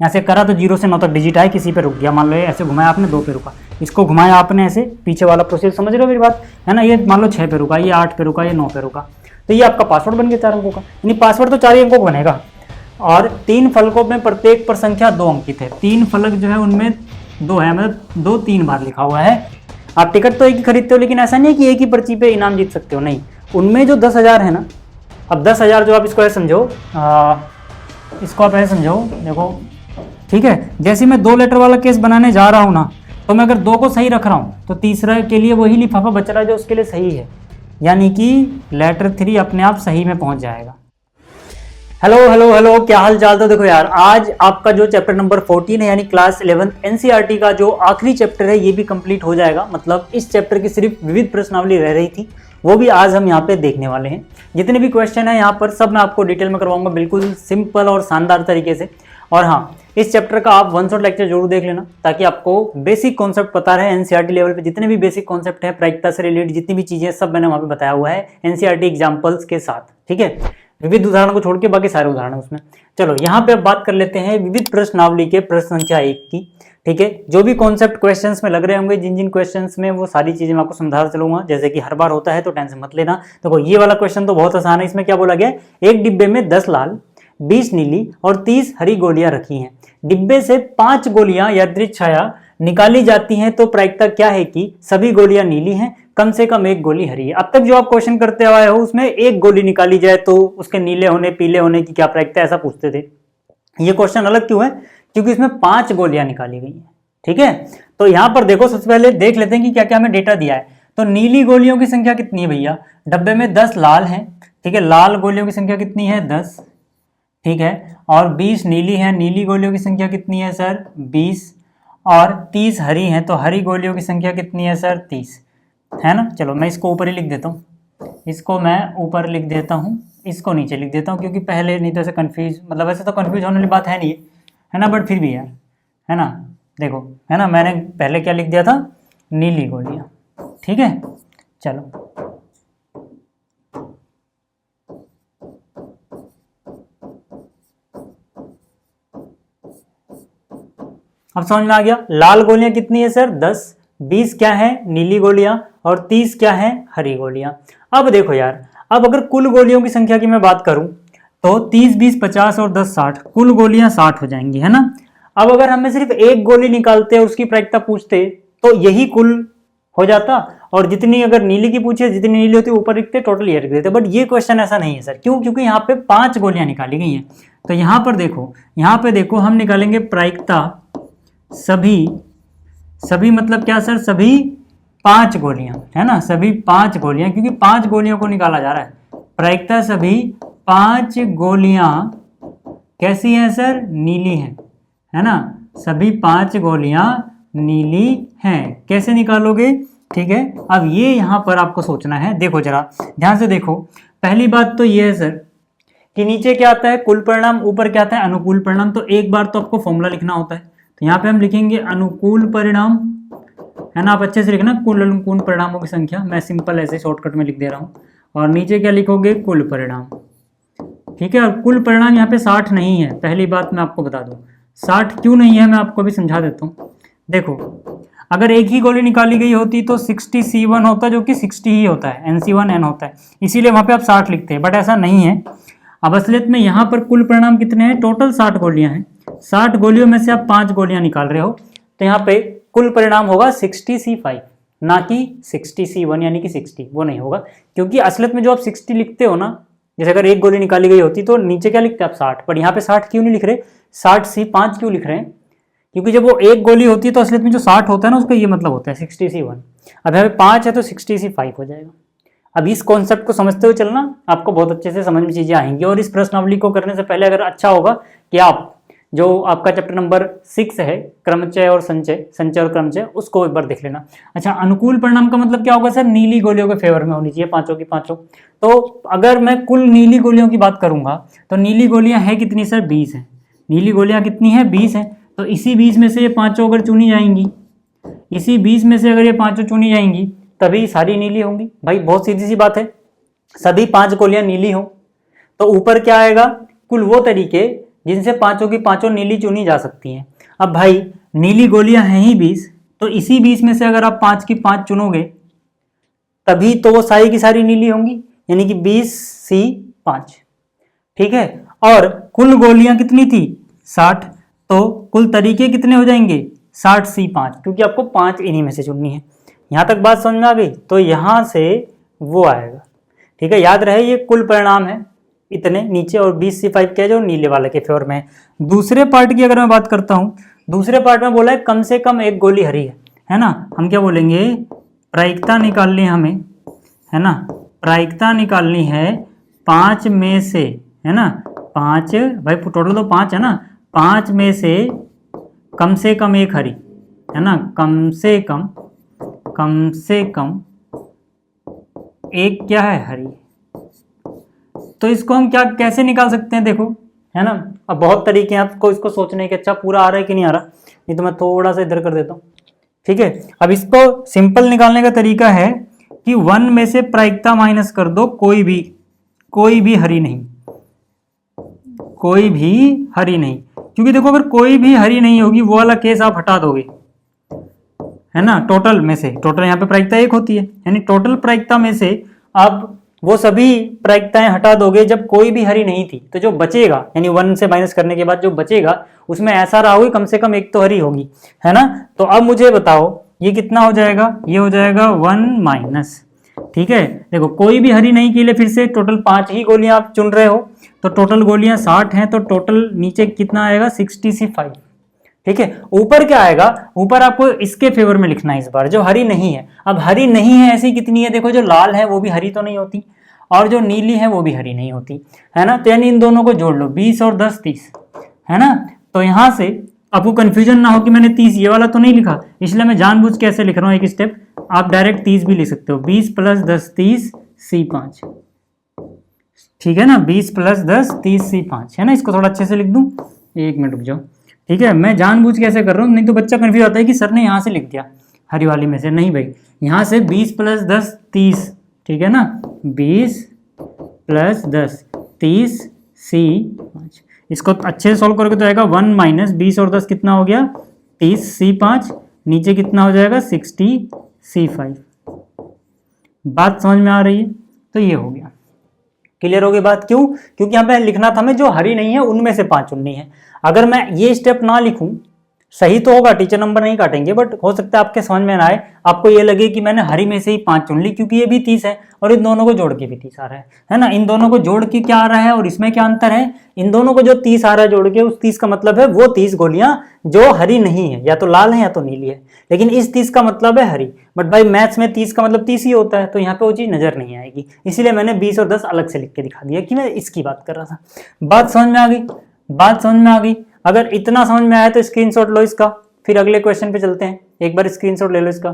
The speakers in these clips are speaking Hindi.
यहाँ से करा तो 0 से 9 तक डिजिट आए, किसी पे रुक गया, मान लो ऐसे घुमाया आपने 2 पे रुका, इसको घुमाया आपने ऐसे, पीछे वाला प्रोसेस समझ रहे हो मेरी बात, है ना। ये मान लो 6 पे रुका, ये 8 पे रुका, ये 9 पे रुका, तो ये आपका पासवर्ड बन गया 4 अंकों का, यानी पासवर्ड तो 4 ही अंकों का बनेगा। और 3 फलकों में प्रत्येक पर संख्या 2 अंकित है। 3 फलक जो है उनमें 2 है, मतलब 2 3 बार लिखा हुआ है। आप टिकट तो एक ही खरीदते हो, लेकिन ऐसा नहीं है कि एक ही पर्ची पे इनाम जीत सकते हो, नहीं। उनमें जो 10,000 है ना, अब 10,000 जो आप इसको ऐसे समझो, इसको आप ऐसे समझो, देखो ठीक है, जैसे मैं 2 लेटर वाला केस बनाने जा रहा हूँ ना, तो मैं अगर 2 को सही रख रहा हूँ तो तीसरा के लिए वही लिफाफा बच रहा है जो उसके लिए सही है, यानी कि लेटर 3 अपने आप सही में पहुंच जाएगा। हेलो हेलो हेलो, क्या हाल चाल। तो देखो यार, आज आपका जो चैप्टर नंबर 14 है, यानी क्लास 11 एनसीईआरटी का जो आखिरी चैप्टर है, ये भी कंप्लीट हो जाएगा। मतलब इस चैप्टर की सिर्फ विविध प्रश्नावली रह रही थी, वो भी आज हम यहाँ पे देखने वाले हैं। जितने भी क्वेश्चन है यहाँ पर सब मैं आपको डिटेल में करवाऊंगा, बिल्कुल सिंपल और शानदार तरीके से। और हाँ, इस चैप्टर का आप 1 शॉट लेक्चर जरूर देख लेना, ताकि आपको बेसिक कॉन्सेप्ट पता रहे। एनसीईआरटी लेवल पे जितने भी बेसिक कॉन्सेप्ट है, प्रायिकता से रिलेटेड जितनी भी चीजें, सब मैंने वहाँ पे बताया हुआ है एनसीईआरटी एग्जाम्पल्स के साथ, ठीक है। विविध उदाहरण को छोड़ के बाकी सारे उदाहरण उसमें। चलो यहाँ पे अब बात कर लेते हैं विविध प्रश्नावली के प्रश्न संख्या 1 की, ठीक है। जो भी कॉन्सेप्ट क्वेश्चंस में लग रहे होंगे, जिन जिन क्वेश्चंस में, वो सारी चीजें मैं आपको समझा चलूंगा, जैसे कि हर बार होता है, तो टेंशन मत लेना। देखो ये वाला क्वेश्चन तो बहुत आसान है। इसमें क्या बोला गया, एक डिब्बे में 10 लाल, 20 नीली और 30 हरी गोलियां रखी हैं। डिब्बे से 5 गोलियां यादृच्छिक छाया निकाली जाती हैं, तो प्रायिकता क्या है कि सभी गोलियां नीली हैं, कम से कम एक गोली हरी है। अब तक जो आप क्वेश्चन करते आए हो, उसमें एक गोली निकाली जाए तो उसके नीले होने पीले होने की क्या प्रायिकता, ऐसा पूछते थे। ये क्वेश्चन अलग क्यों है, क्योंकि इसमें 5 गोलियां निकाली गई हैं, ठीक है। तो यहां पर देखो, सबसे पहले देख लेते हैं कि क्या क्या हमें डेटा दिया है। तो नीली गोलियों की संख्या कितनी है भैया, डब्बे में 10 लाल है, ठीक है, लाल गोलियों की संख्या कितनी है 10, ठीक है। और 20 नीली है, नीली गोलियों की संख्या कितनी है सर 20, और 30 हरी है, तो हरी गोलियों की संख्या कितनी है सर 30, है ना। चलो मैं इसको ऊपर ही लिख देता हूँ, इसको मैं ऊपर लिख देता हूँ, इसको नीचे लिख देता हूँ, क्योंकि पहले नहीं तो ऐसे कंफ्यूज, मतलब ऐसे तो कंफ्यूज होने वाली बात है नहीं, है ना, बट फिर भी यार, है ना। देखो, है ना, मैंने पहले क्या लिख दिया था, नीली गोलियां, ठीक है। चलो अब समझ में आ गया। लाल गोलियां कितनी है सर 10, 20 क्या है नीली गोलियां, और 30 क्या है हरी गोलियां। अब देखो यार, अब अगर कुल गोलियों की संख्या की मैं बात करूं, तो 30 20 50 और 10 60, कुल गोलियां 60 हो जाएंगी, है ना। अब अगर हमें सिर्फ एक गोली निकालते और उसकी प्रायिकता पूछते, तो यही कुल हो जाता, और जितनी अगर नीली की पूछे, जितनी नीली होती ऊपर लिखते, टोटल ये लिख देते। बट ये क्वेश्चन ऐसा नहीं है सर, क्यों, क्योंकि यहाँ पे 5 गोलियां निकाली गई हैं। तो यहाँ पर देखो, यहाँ पे देखो, हम निकालेंगे प्रायिकता सभी मतलब क्या सर, सभी 5 गोलियां, है ना, सभी 5 गोलियां, क्योंकि 5 गोलियों को निकाला जा रहा है। प्रायिकता सभी 5 गोलियां कैसी हैं सर, नीली हैं, है ना, सभी 5 गोलियां नीली हैं। कैसे निकालोगे, ठीक है। अब ये यहां पर आपको सोचना है, देखो जरा ध्यान से देखो। पहली बात तो ये है सर कि नीचे क्या आता है कुल परिणाम, ऊपर क्या आता है अनुकूल परिणाम। तो एक बार तो आपको फॉर्मूला लिखना होता है, तो यहाँ पे हम लिखेंगे अनुकूल परिणाम, है ना। आप अच्छे से लिखना, कुल अनुकूल परिणामों की संख्या, मैं सिंपल ऐसे शॉर्टकट में लिख दे रहा हूँ। और नीचे क्या लिखोगे, कुल परिणाम, ठीक है। और कुल परिणाम यहाँ पे 60 नहीं है, पहली बात मैं आपको बता दूं। 60 क्यों नहीं है, मैं आपको भी समझा देता हूँ। देखो, अगर एक ही गोली निकाली गई होती तो 60C1 होता, जो कि 60 ही होता है, NC1N होता है, इसीलिए वहां पे आप 60 लिखते हैं, बट ऐसा नहीं है। अब असलियत में यहाँ पर कुल परिणाम कितने हैं, टोटल 60 गोलियां हैं। 60 गोलियों में से आप 5 गोलियां निकाल रहे हो, तो यहाँ पे कुल परिणाम होगा 60C5, ना कि 60C1, यानी कि 60, वो नहीं होगा। क्योंकि असलियत में जो आप 60 लिखते हो ना, जैसे अगर एक गोली निकाली गई होती तो नीचे क्या लिखते आप 60, पर यहाँ पे 60 क्यों नहीं लिख रहे, 60C5 क्यों लिख रहे हैं, क्योंकि जब वो एक गोली होती है तो असलियत में जो 60 होता है ना, उसका ये मतलब होता है 60C1। अब यहाँ पे 5 है तो 60C5 हो जाएगा। अब इस कॉन्सेप्ट को समझते हुए चलना, आपको बहुत अच्छे से समझ में चीजें आएंगी। और इस प्रश्नावली को करने से पहले अगर अच्छा होगा कि आप जो आपका चैप्टर नंबर 6 है, क्रमचय और संचय और क्रमचय, उसको एक बार देख लेना। अच्छा, अनुकूल परिणाम का मतलब क्या होगा सर, नीली गोलियों के फेवर में होनी चाहिए, पांचों की पांचों। तो अगर मैं कुल नीली गोलियों की बात करूंगा, तो नीली गोलियां है कितनी सर, 20 है। नीली गोलियां कितनी है, 20 है। तो इसी 20 में से ये पांचों अगर चुनी जाएंगी, इसी 20 में से अगर ये पांचों चुनी जाएंगी, तभी सारी नीली होंगी। भाई बहुत सीधी सी बात है, सभी 5 गोलियां नीली हो तो ऊपर क्या आएगा, कुल वो तरीके जिनसे पांचों की पांचों नीली चुनी जा सकती हैं। अब भाई नीली गोलियां हैं ही 20, तो इसी 20 में से अगर आप 5 की 5 चुनोगे तभी तो वो सारी की सारी नीली होंगी, यानी कि 20C5। ठीक है, और कुल गोलियां कितनी थी 60, तो कुल तरीके कितने हो जाएंगे 60C5, क्योंकि आपको 5 इन्हीं में से चुननी है। यहां तक बात समझ में आ गई? तो यहां से वो आएगा। ठीक है, याद रहे ये कुल परिणाम है इतने नीचे, और 20C5 क्या है जो नीले वाले के फेवर में है। दूसरे पार्ट की अगर मैं बात करता हूं, दूसरे पार्ट में बोला है कम से कम एक गोली हरी है ना। हम क्या बोलेंगे, प्रायिकता निकालनी है हमें, है ना, प्रायिकता निकालनी है 5 में से, है ना, 5 भाई टोटल तो 5 है ना, 5 में से कम एक हरी, है ना, कम से कम एक क्या है हरी। तो इसको हम क्या कैसे निकाल सकते हैं देखो, है ना। अब बहुत तरीके हैं आपको इसको सोचने के, अच्छा पूरा आ रहा है कि नहीं आ रहा, नहीं तो मैं थोड़ा सा इधर कर देता हूँ। ठीक है, अब इसको सिंपल निकालने का तरीका है कि 1 में से प्रायिकता माइनस कर दो, कोई भी हरी नहीं, क्योंकि देखो अगर कोई भी हरी नहीं होगी वो वाला केस आप हटा दोगे, है ना। टोटल में से, टोटल यहाँ पे प्रायिकता 1 होती है, यानी टोटल प्रायिकता में से आप वो सभी प्रायिकताएं हटा दोगे जब कोई भी हरी नहीं थी, तो जो बचेगा, यानी 1 से माइनस करने के बाद जो बचेगा उसमें ऐसा रहा होगी कम से कम एक तो हरी होगी, है ना। तो अब मुझे बताओ ये कितना हो जाएगा, ये हो जाएगा 1 माइनस। ठीक है, देखो कोई भी हरी नहीं के लिए फिर से टोटल 5 ही गोलियां आप चुन रहे हो, तो टोटल गोलियां 60 हैं, तो टोटल नीचे कितना आएगा 60C5। ठीक है, ऊपर क्या आएगा, ऊपर आपको इसके फेवर में लिखना है इस बार, जो हरी नहीं है। अब हरी नहीं है ऐसी कितनी है, देखो जो लाल है वो भी हरी तो नहीं होती, और जो नीली है वो भी हरी नहीं होती, है ना। तो यानी इन दोनों को जोड़ लो, 20 और 10 30, है ना। तो यहां से आपको कंफ्यूजन ना हो कि मैंने 30 ये वाला तो नहीं लिखा, इसलिए मैं जानबूझ के ऐसे लिख रहा हूं एक स्टेप। आप डायरेक्ट 30 भी लिख सकते हो, 20 + 10 30C5। ठीक है ना, 20 + 10 30C5, है ना। इसको थोड़ा अच्छे से लिख दूं, 1 मिनट रुक जाओ। ठीक है, मैं जानबूझ के ऐसे कर रहा हूँ, नहीं तो बच्चा कंफ्यूज होता है कि सर ने यहाँ से लिख दिया हरी वाली में से। नहीं भाई, यहाँ से 20 + 10 30, ठीक है ना, 20 + 10 30C5। इसको अच्छे से सॉल्व करोगे तो आएगा 1 माइनस 20 और 10 कितना हो गया 30C5, नीचे कितना हो जाएगा 60C5। बात समझ में आ रही है? तो ये हो गया, क्लियर हो गई बात। क्यों? क्योंकि यहाँ पे लिखना था हमें जो हरी नहीं है उनमें से 5 चुननी है। अगर मैं ये स्टेप ना लिखूं, सही तो होगा, टीचर नंबर नहीं काटेंगे, बट हो सकता है आपके समझ में ना आए, आपको ये लगे कि मैंने हरी में से ही 5 चुन ली, क्योंकि ये भी 30 है और इन दोनों को जोड़ के भी 30 आ रहा है ना। इन दोनों को जोड़ के क्या आ रहा है और इसमें क्या अंतर है, इन दोनों को जो 30 आ रहा है जोड़ के, उस 30 का मतलब है वो 30 गोलियां जो हरी नहीं है, या तो लाल है या तो नीली है, लेकिन इस 30 का मतलब है हरी। बट भाई मैथ्स में 30 का मतलब 30 ही होता है, तो यहाँ पे वो चीज नजर नहीं आएगी, इसीलिए मैंने 20 और 10 अलग से लिख के दिखा दिया कि मैं इसकी बात कर रहा था। बात समझ में आ गई? बात समझ में आ गई? अगर इतना समझ में आया तो स्क्रीनशॉट लो इसका, फिर अगले क्वेश्चन पे चलते हैं। एक बार स्क्रीनशॉट ले लो इसका,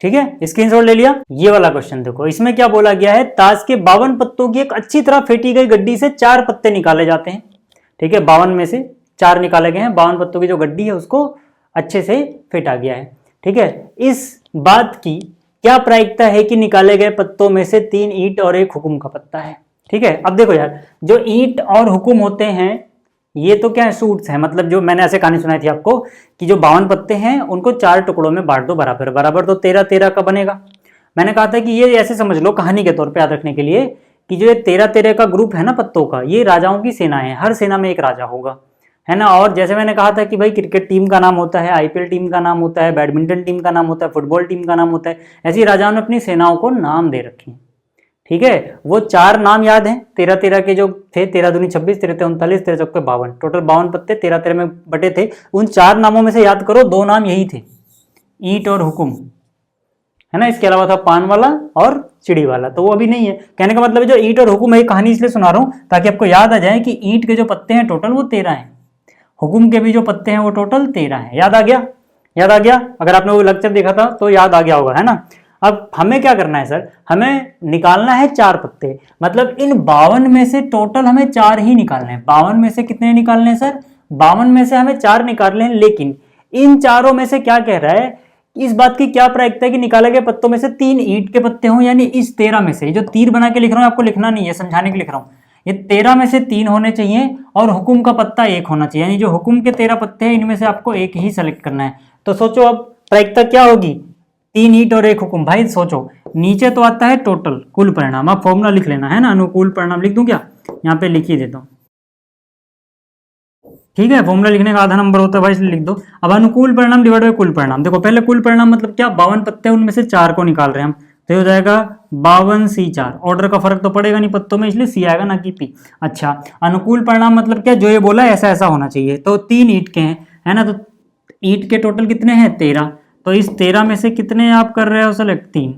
ठीक है, स्क्रीनशॉट ले लिया। ये वाला क्वेश्चन देखो, इसमें क्या बोला गया है, ताश के 52 पत्तों की एक अच्छी तरह फेंटी गई गड्डी से 4 पत्ते निकाले जाते हैं। ठीक है, 52 में से 4 निकाले गए हैं, 52 पत्तों की जो गड्डी है उसको अच्छे से फेंटा गया है। ठीक है, इस बात की क्या प्रायिकता है कि निकाले गए पत्तों में से 3 ईंट और 1 हुकुम का पत्ता है। ठीक है, अब देखो यार, जो ईंट और हुकुम होते हैं ये तो क्या है, सूट्स है, मतलब जो मैंने ऐसे कहानी सुनाई थी आपको कि जो 52 पत्ते हैं उनको 4 टुकड़ों में बांट दो बराबर बराबर, तो 13-13 का बनेगा। मैंने कहा था कि ये ऐसे समझ लो कहानी के तौर पे याद रखने के लिए कि जो 13-13 का ग्रुप है ना पत्तों का, ये राजाओं की सेना है, हर सेना में एक राजा होगा, है ना। और जैसे मैंने कहा था कि भाई क्रिकेट टीम का नाम होता है, IPL टीम का नाम होता है, बैडमिंटन टीम का नाम होता है, फुटबॉल टीम का नाम होता है, ऐसे ही राजाओं ने अपनी सेनाओं को नाम दे रखे हैं। ठीक है, वो 4 नाम याद हैं 13-13 के जो थे, 13 दूनी 26, 13 39, 13 चौके 52, टोटल 52 पत्ते 13-13 में बटे थे। उन 4 नामों में से याद करो 2 नाम यही थे, ईंट और हुकुम, है ना। इसके अलावा था पान वाला और चिड़ी वाला, तो वो अभी नहीं है। कहने का मतलब है जो ईंट और हुकुम है, कहानी इसलिए सुना रहा हूं ताकि आपको याद आ जाए कि ईंट के जो पत्ते हैं टोटल वो 13 हैं, हुकुम के भी जो पत्ते हैं वो टोटल 13 हैं। याद आ गया? याद आ गया? अगर आपने वो लेक्चर देखा था तो याद आ गया होगा, है ना। अब हमें क्या करना है सर, हमें निकालना है 4 पत्ते, मतलब इन 52 में से टोटल हमें 4 ही निकालने हैं। 52 में से कितने निकालने हैं सर? 52 में से हमें 4 निकालने हैं, लेकिन इन चारों में से क्या कह रहा है, इस बात की क्या प्रायिकता है कि निकाले गए पत्तों में से 3 ईंट के पत्ते हों, यानी इस 13 में से, जो तीर बना के लिख रहा हूं आपको लिखना नहीं है, समझाने के लिख रहा हूं, ये 13 में से 3 होने चाहिए और हुकुम का पत्ता 1 होना चाहिए, यानी जो हुकुम के 13 पत्ते हैं इनमें से आपको एक ही सेलेक्ट करना है। तो सोचो अब प्रायिकता क्या होगी, 3 ईंट और 1 हुकुम। भाई सोचो नीचे तो आता है टोटल कुल परिणाम, आप फॉर्मूला लिख लेना है ना, अनुकूल परिणाम लिख दूं क्या, यहाँ पे लिख ही देता हूँ, ठीक है। फॉर्मूला लिखने का आधा नंबर होता है भाई, इसलिए लिख दो। अब अनुकूल परिणाम डिवाइड बाय कुल परिणाम, देखो पहले कुल परिणाम मतलब क्या, 52 पत्ते हैं उनमें से 4 को निकाल रहे हैं हम, तो हो जाएगा 52C4। ऑर्डर का फर्क तो पड़ेगा नहीं पत्तों में, इसलिए सी आएगा ना कि पी। अच्छा अनुकूल परिणाम मतलब क्या, जो ये बोला ऐसा ऐसा होना चाहिए, तो 3 ईंट के हैं, है ना, तो ईंट के टोटल कितने हैं 13, तो इस 13 में से कितने आप कर रहे हो सेलेक्ट, 3।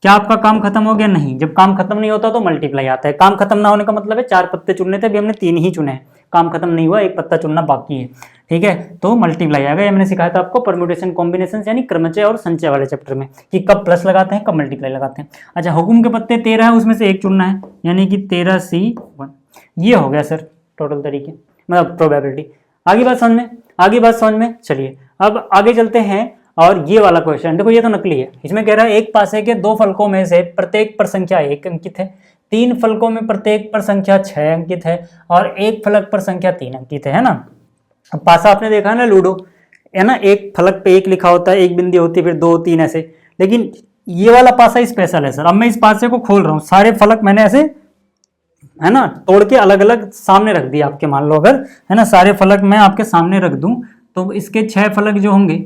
क्या आपका काम खत्म हो गया, नहीं। जब काम खत्म नहीं होता तो मल्टीप्लाई आता है, काम खत्म ना होने का मतलब है 4 पत्ते चुनने थे, अभी हमने 3 ही चुने हैं, काम खत्म नहीं हुआ, 1 पत्ता चुनना बाकी है, ठीक है, तो मल्टीप्लाई आएगा। ये मैंने सिखाया था आपको परम्यूटेशन कॉम्बिनेशन यानी क्रमचय और संचय वाले चैप्टर में, कि कब प्लस लगाते हैं कब मल्टीप्लाई लगाते हैं। अच्छा हुकुम के पत्ते 13 है, उसमें से 1 चुनना है, यानी कि 13C1, ये हो गया सर टोटल तरीके, मतलब प्रोबेबिलिटी। आगे बात समझ में, चलिए अब आगे चलते हैं। और ये वाला क्वेश्चन देखो, ये तो नकली है, इसमें कह रहा है एक पासे के 2 फलकों में से प्रत्येक पर संख्या 1 अंकित है, 3 फलकों में प्रत्येक पर संख्या 6 अंकित है और 1 फलक पर संख्या 3 अंकित है ना। अब पासा आपने देखा है ना लूडो, है ना, एक फलक पे 1 लिखा होता है, एक बिंदी होती है, फिर 2 3 ऐसे, लेकिन ये वाला पासा स्पेशल है सर। अब मैं इस पासे को खोल रहा हूँ, सारे फलक मैंने ऐसे, है ना, तोड़ के अलग अलग सामने रख दिया आपके, मान लो अगर, है ना, सारे फलक मैं आपके सामने रख दूं तो इसके 6 फलक जो होंगे,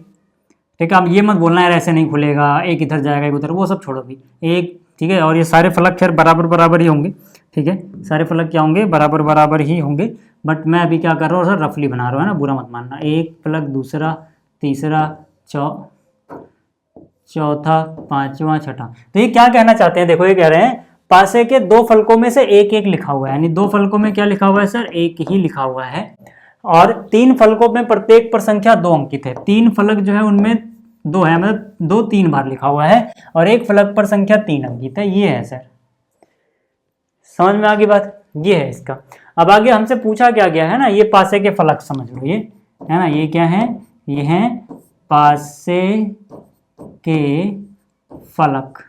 ठीक है, अब ये मत बोलना यार ऐसे नहीं खुलेगा, एक इधर जाएगा एक उधर, वो सब छोड़ो भी, एक, ठीक है, और ये सारे फलक खैर बराबर बराबर ही होंगे, ठीक है, सारे फलक क्या होंगे, बराबर बराबर ही होंगे, बट मैं अभी क्या कर रहा हूँ सर, रफली बना रहा हूँ, है ना, बुरा मत मानना। एक फलक, दूसरा, तीसरा, चौथा, पांचवा, छठा। तो ये क्या कहना चाहते हैं, देखो ये कह रहे हैं पासे के 2 फलकों में से 1 1 लिखा हुआ है, यानी 2 फलकों में क्या लिखा हुआ है सर, 1 ही लिखा हुआ है, और 3 फलकों में प्रत्येक पर संख्या 2 अंकित है। 3 फलक जो है उनमें 2 है, मतलब 2 3 बार लिखा हुआ है, और 1 फलक पर संख्या 3 अंकित है, ये है सर। समझ में आ गई बात, ये है इसका। अब आगे हमसे पूछा क्या गया है ना, ये पासे के फलक समझ लो, ये है ना, ये क्या है, ये हैं पासे के फलक,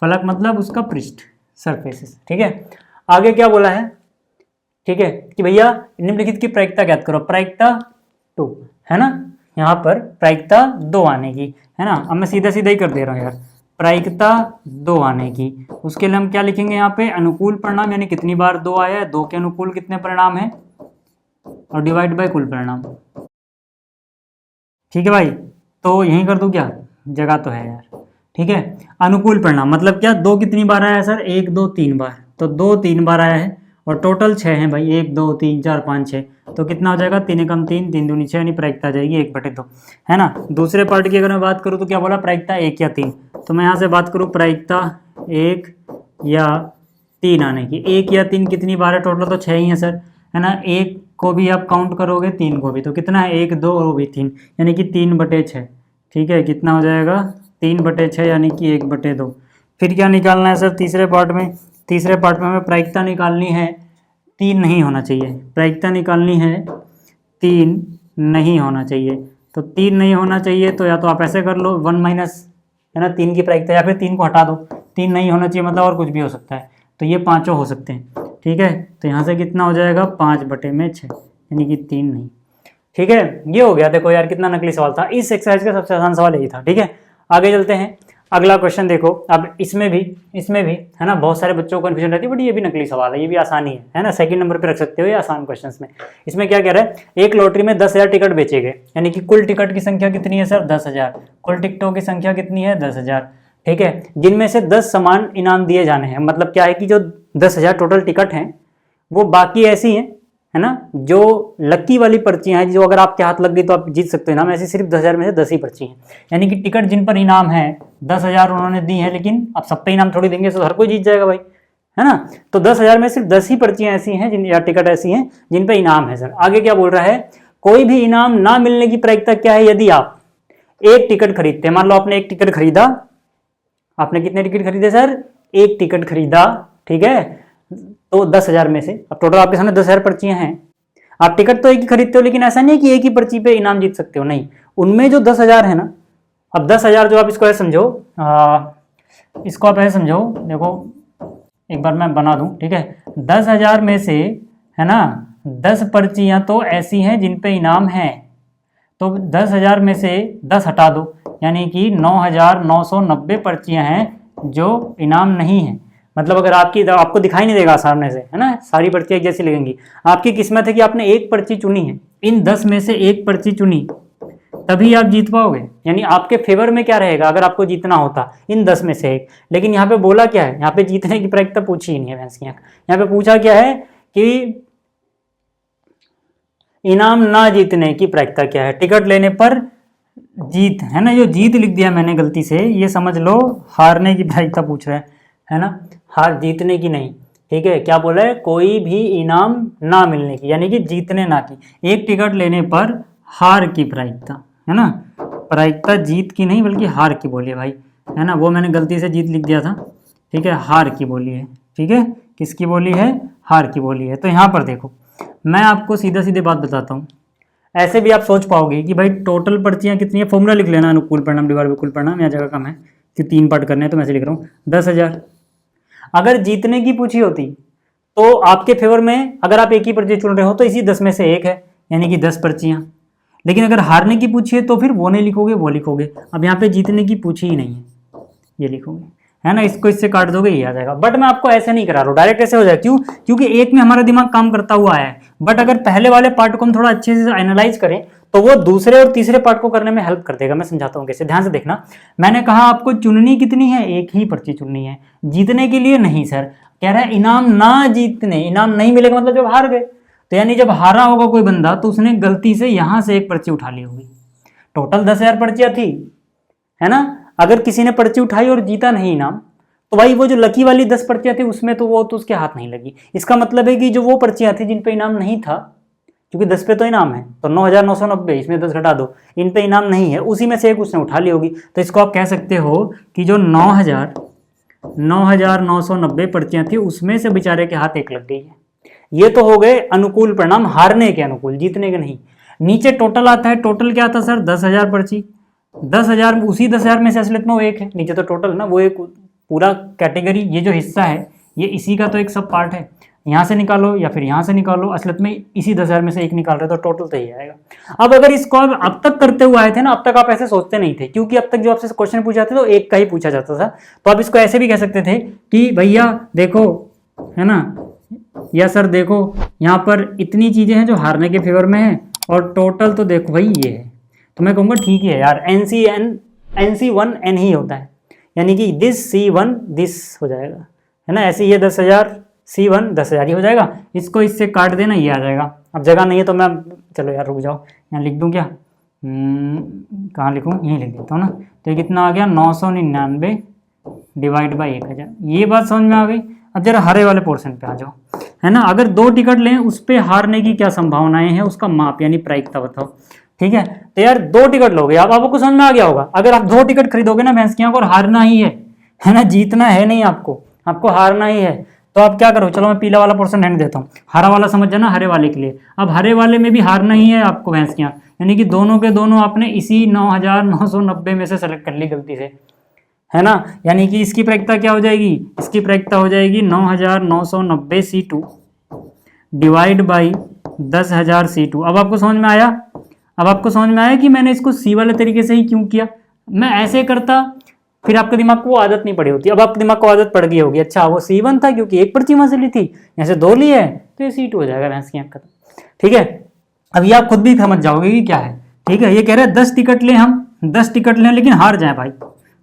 फलक मतलब उसका पृष्ठ, सरफेसेस, ठीक है। आगे क्या बोला है, ठीक है, कि भैया निम्नलिखित की प्रायिकता ज्ञात करो, प्रायिकता 2, है ना, यहाँ पर प्रायिकता 2 आने की, है ना। अब मैं सीधा सीधा ही कर दे रहा हूँ यार, प्रायिकता 2 आने की, उसके लिए हम क्या लिखेंगे यहाँ पे, अनुकूल परिणाम, यानी कितनी बार 2 आया है, 2 के अनुकूल कितने परिणाम है, और डिवाइड बाय कुल परिणाम, ठीक है भाई। तो यहीं कर दूं क्या, जगह तो है यार, ठीक है। अनुकूल परिणाम मतलब क्या, 2 कितनी बार आया है सर, 1 2 3 बार, तो 2 3 बार आया है, और टोटल 6 है भाई, 1 2 3 4 5 6, तो कितना हो जाएगा, 3 एकम 3 3 दूनी 6, यानी प्रायिकता आ जाएगी 1/2, है ना। दूसरे पार्ट की अगर मैं बात करूँ तो क्या बोला, प्रायिकता 1 या 3, तो मैं यहाँ से बात करूँ प्रायिकता 1 या 3 आने की। 1 या 3 कितनी बार है, टोटल तो 6 ही है सर, है ना। 1 को भी आप काउंट करोगे, 3 को भी, तो कितना है, 1 2 और वो भी 3, यानी कि 3/6, ठीक है, कितना हो जाएगा 3/6, यानी कि 1/2। फिर क्या निकालना है सर तीसरे पार्ट में, तीसरे पार्ट में हमें प्रायिकता निकालनी है, 3 नहीं होना चाहिए, प्रायिकता निकालनी है 3 नहीं होना चाहिए, तो 3 नहीं होना चाहिए, तो या तो आप ऐसे कर लो 1 माइनस, है ना, 3 की प्रायिकता, या फिर 3 को हटा दो, 3 नहीं होना चाहिए मतलब और कुछ भी हो सकता है, तो ये पाँचों हो सकते हैं, ठीक है। तो यहाँ से कितना हो जाएगा 5/6, यानी कि 3 नहीं, ठीक है। ये हो गया, देखो यार कितना नकली सवाल था, इस एक्सरसाइज का सबसे आसान सवाल यही था, ठीक है। आगे चलते हैं, अगला क्वेश्चन देखो। अब इसमें भी है ना, बहुत सारे बच्चों को कन्फ्यूजन रहती है, बट ये भी नकली सवाल है, ये भी आसानी है ना, सेकंड नंबर पे रख सकते हो ये आसान क्वेश्चन में। इसमें क्या कह रहा है, एक लॉटरी में 10,000 टिकट बेचे गए, यानी कि कुल टिकट की संख्या कितनी है सर, 10,000, कुल टिकटों की संख्या कितनी है, 10,000, ठीक है, जिनमें से 10 समान इनाम दिए जाने हैं। मतलब क्या है कि जो 10,000 टोटल टिकट हैं वो बाकी ऐसी हैं, है ना, जो लकी वाली पर्चियां हैं, जो अगर आपके हाथ लग गई तो आप जीत सकते हो इनाम, ऐसी सिर्फ 10,000 में से 10 ही पर्ची हैं, यानी कि टिकट जिन पर इनाम है 10,000 उन्होंने दी है, लेकिन अब सब पे इनाम थोड़ी देंगे, तो हर कोई जीत जाएगा भाई, है ना। तो 10,000 में सिर्फ 10 ही पर्चियां ऐसी हैं जिन, या टिकट ऐसी हैं जिन पे इनाम है सर। आगे क्या बोल रहा है, कोई भी इनाम ना मिलने की प्रायिकता क्या है, यदि आप एक टिकट खरीदते हैं, मान लो आपने एक टिकट खरीदा, आपने कितने टिकट खरीदे सर, एक टिकट खरीदा, ठीक है, तो 10,000 में से, अब टोटल आपके सामने 10,000 पर्चियां हैं, आप टिकट तो एक ही खरीदते हो, लेकिन ऐसा नहीं है कि एक ही पर्ची पे इनाम जीत सकते हो, नहीं, उनमें जो 10,000 है ना, अब 10,000 जो आप इसको ऐसे समझो, इसको आप ऐसे समझो, देखो एक बार मैं बना दूं, ठीक है। 10,000 में से, है ना, 10 पर्चियां तो ऐसी हैं जिन पे इनाम है, तो 10,000 में से 10 हटा दो, यानी कि 9,990 पर्चियां हैं जो इनाम नहीं है। मतलब अगर आपको दिखाई नहीं देगा सामने से, है ना, सारी पर्चियां एक जैसी लगेंगी। आपकी किस्मत है कि आपने एक पर्ची चुनी है, इन 10 में से एक पर्ची चुनी, तभी आप जीत पाओगे। यानी आपके फेवर में क्या रहेगा अगर आपको जीतना होता, इन 10 में से एक। लेकिन यहाँ पे बोला क्या है, यहाँ पे जीतने की प्रायिकता पूछी ही नहीं है भैंस की आंख। यहाँ पे पूछा क्या है कि इनाम ना जीतने की प्रायिकता क्या है, टिकट लेने पर जीत, है ना। जो जीत लिख दिया मैंने गलती से, ये समझ लो हारने की प्रायिकता पूछ रहा है ना, हार जीतने की नहीं, ठीक है। क्या बोला है, कोई भी इनाम ना मिलने की, यानी कि जीतने ना की, एक टिकट लेने पर हार की प्रायिकता, है ना। प्रायिकता जीत की नहीं बल्कि हार की बोली है भाई, है ना। वो मैंने गलती से जीत लिख दिया था, ठीक है, हार की बोली है, ठीक है। किसकी बोली है, हार की बोली है। तो यहाँ पर देखो, मैं आपको सीधा सीधे बात बताता हूँ। ऐसे भी आप सोच पाओगे कि भाई टोटल पर्चियाँ कितनी है, फॉर्मूला लिख लेना, अनुकूल परिणाम डिवाइड बाय कुल परिणाम, यहाँ जगह कम है कि 3 पार्ट करने हैं तो मैं ऐसे लिख रहा हूँ। 10,000 अगर जीतने की पूछी होती तो आपके फेवर में, अगर आप एक ही पर्ची चुन रहे हो तो इसी 10 में से एक है, यानी कि 10 पर्चियाँ। लेकिन अगर हारने की पूछी है तो फिर वो नहीं लिखोगे, वो लिखोगे। अब यहाँ पे जीतने की पूछी ही नहीं है, ये लिखोगे, है ना। इसको इससे काट दोगे, ये आ जाएगा। बट मैं आपको ऐसे नहीं करा रहा हूँ, डायरेक्ट ऐसे हो जाए, क्यों, क्योंकि एक में हमारा दिमाग काम करता हुआ आया है। बट अगर पहले वाले पार्ट को हम थोड़ा अच्छे से एनालाइज करें तो वो दूसरे और तीसरे पार्ट को करने में हेल्प कर देगा। मैं समझाता हूँ कैसे, ध्यान से देखना। मैंने कहा आपको चुननी कितनी है, एक ही पर्ची चुननी है, जीतने के लिए नहीं सर। कह रहा है इनाम ना जीतने, इनाम नहीं मिलेगा मतलब जब हार गए, तो यानी जब हारा होगा कोई बंदा तो उसने गलती से यहां से एक पर्ची उठा ली होगी। टोटल 10,000 पर्चियां थी, है ना। अगर किसी ने पर्ची उठाई और जीता नहीं इनाम, तो भाई वो जो लकी वाली 10 पर्चियां थी उसमें तो वो तो उसके हाथ नहीं लगी। इसका मतलब है कि जो वो पर्चियां थी जिन पे इनाम नहीं था, क्योंकि 10 पे तो इनाम है, तो 9,990, इसमें 10 घटा दो, इन पे इनाम नहीं है, उसी में से एक उसने उठा ली होगी। तो इसको आप कह सकते हो कि जो 9,990 पर्चियां थी उसमें से बेचारे के हाथ एक लग गई है। ये तो हो गए अनुकूल परिणाम, हारने के अनुकूल, जीतने के नहीं। नीचे टोटल आता है, टोटल क्या आता है सर, 10,000 पर्ची। 10,000, उसी 10,000 में से असलियत में वो एक है, नीचे तो टोटल ना, वो एक पूरा कैटेगरी, ये जो हिस्सा है ये इसी का तो एक सब पार्ट है। यहाँ से निकालो या फिर यहाँ से निकालो, असलियत में इसी 10,000 में से एक निकाल रहे तो टोटल तो ही आएगा। अब अगर इसको अब तक करते हुए आए थे ना, अब तक आप ऐसे सोचते नहीं थे, क्योंकि अब तक जो आपसे क्वेश्चन पूछा जाते तो एक का ही पूछा जाता था। तो आप इसको ऐसे भी कह सकते थे कि भैया देखो, है ना, या सर देखो यहाँ पर इतनी चीजें हैं जो हारने के फेवर में है, और टोटल तो देखो भाई ये है। तो मैं कहूँगा ठीक है यार, NC1 N ही होता है, यानी कि दिस C1 दिस हो जाएगा, है ना। ऐसे ये 10,000 C1 10,000 ही हो जाएगा। इसको इससे काट देना, ये आ जाएगा। अब जगह नहीं है तो मैं, चलो यार रुक जाओ, यहाँ लिख दूँ क्या, कहाँ लिखूँ, यहीं लिख देता हूँ ना। तो ये कितना आ गया, 999 डिवाइड बाई 1,000। ये बात समझ में आ गई। अब जरा हरे वाले पोर्शन पे आ जाओ, है ना। अगर 2 टिकट लें उस पे हारने की क्या संभावनाएं हैं, उसका माप यानी प्रायिकता बताओ, ठीक है। तो यार 2 टिकट लोगे आप, आपको समझ में आ गया होगा। अगर आप 2 टिकट खरीदोगे ना भैंस की आंख, और हारना ही है ना, जीतना है नहीं आपको, आपको हारना ही है, तो आप क्या करो, चलो मैं पीला वाला पोर्शन रहने देता हूँ, हरा वाला समझ जाना, हरे वाले के लिए। अब हरे वाले में भी हारना ही है आपको भैंस की आंख, यानी कि दोनों के दोनों आपने इसी 9,990 में से सेलेक्ट कर ली गलती से, है ना। यानी कि इसकी प्रायिकता क्या हो जाएगी, इसकी प्रायिकता हो जाएगी 9,990 C2 डिवाइड बाई 10,000 C2। अब आपको समझ में आया, अब आपको समझ में आया कि मैंने इसको सी वाले तरीके से ही क्यों किया। मैं ऐसे करता फिर आपके दिमाग को आदत नहीं पड़ी होती, अब आपके दिमाग को आदत पड़ गई होगी। अच्छा वो C1 था क्योंकि एक पर्ची वहां से ली थी, यहाँ से 2 ली है तो ये C2 हो जाएगा भैंस की आंख का, ठीक है। अब ये आप खुद भी समझ जाओगे कि क्या है, ठीक है। ये कह रहे हैं 10 टिकट लें, हम 10 टिकट लें लेकिन हार जाए भाई,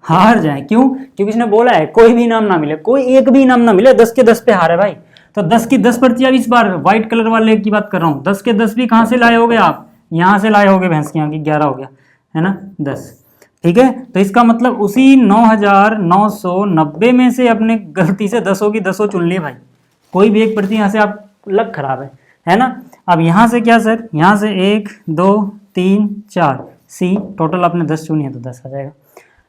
हार जाए। क्यों, क्योंकि इसने बोला है कोई भी इनाम ना मिले, कोई एक भी इनाम ना मिले, 10 के 10 पे हारे भाई। तो 10 की 10 पर्ची, अब इस बार व्हाइट कलर वाले की बात कर रहा हूँ, 10 के 10 भी कहाँ से लाए होगे आप, यहाँ से लाए होगे भैंस की आंख की, 11 हो गया, है ना, 10, ठीक है। तो इसका मतलब उसी 9,990 में से अपने गलती से 10 की 10 चुन लिए भाई, कोई भी एक पर्ची यहाँ से आप, लक खराब है ना। अब यहाँ से क्या सर, यहाँ से 1 2 3 4 C, टोटल आपने 10 चुनी है तो 10 आ जाएगा,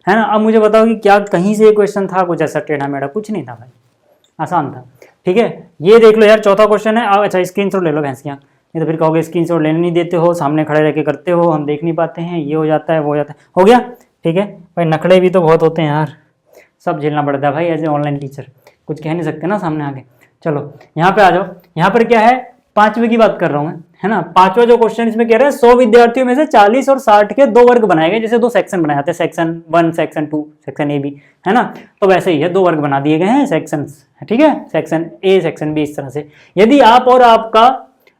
है ना। अब मुझे बताओ कि क्या कहीं से क्वेश्चन था कुछ ऐसा टेढ़ा मेढ़ा, कुछ नहीं था भाई, आसान था, ठीक है। ये देख लो यार, चौथा क्वेश्चन है। अच्छा स्क्रीनशॉट ले लो भैंस की आंख, नहीं तो फिर कहोगे स्क्रीनशॉट लेने नहीं देते हो, सामने खड़े रह के करते हो, हम देख नहीं पाते हैं, ये हो जाता है वो हो जाता है, हो गया, ठीक है भाई। नखड़े भी तो बहुत होते हैं यार, सब झेलना पड़ता है भाई एज ए ऑनलाइन टीचर, कुछ कह नहीं सकते ना सामने आगे। चलो यहाँ पे आ जाओ, यहाँ पर क्या है, 5वें की बात कर रहा हूँ मैं, है ना। 5वां जो क्वेश्चन इसमें कह रहा है 100 विद्यार्थियों में से 40 और 60 के 2 वर्ग बनाए गए, जैसे 2 सेक्शन बनाए जाते हैं, section 1 section 2 section A B, है ना। तो वैसे ही है, 2 वर्ग बना दिए गए हैं सेक्शंस, ठीक है, सेक्शन ए सेक्शन बी, इस तरह से। यदि आप और आपका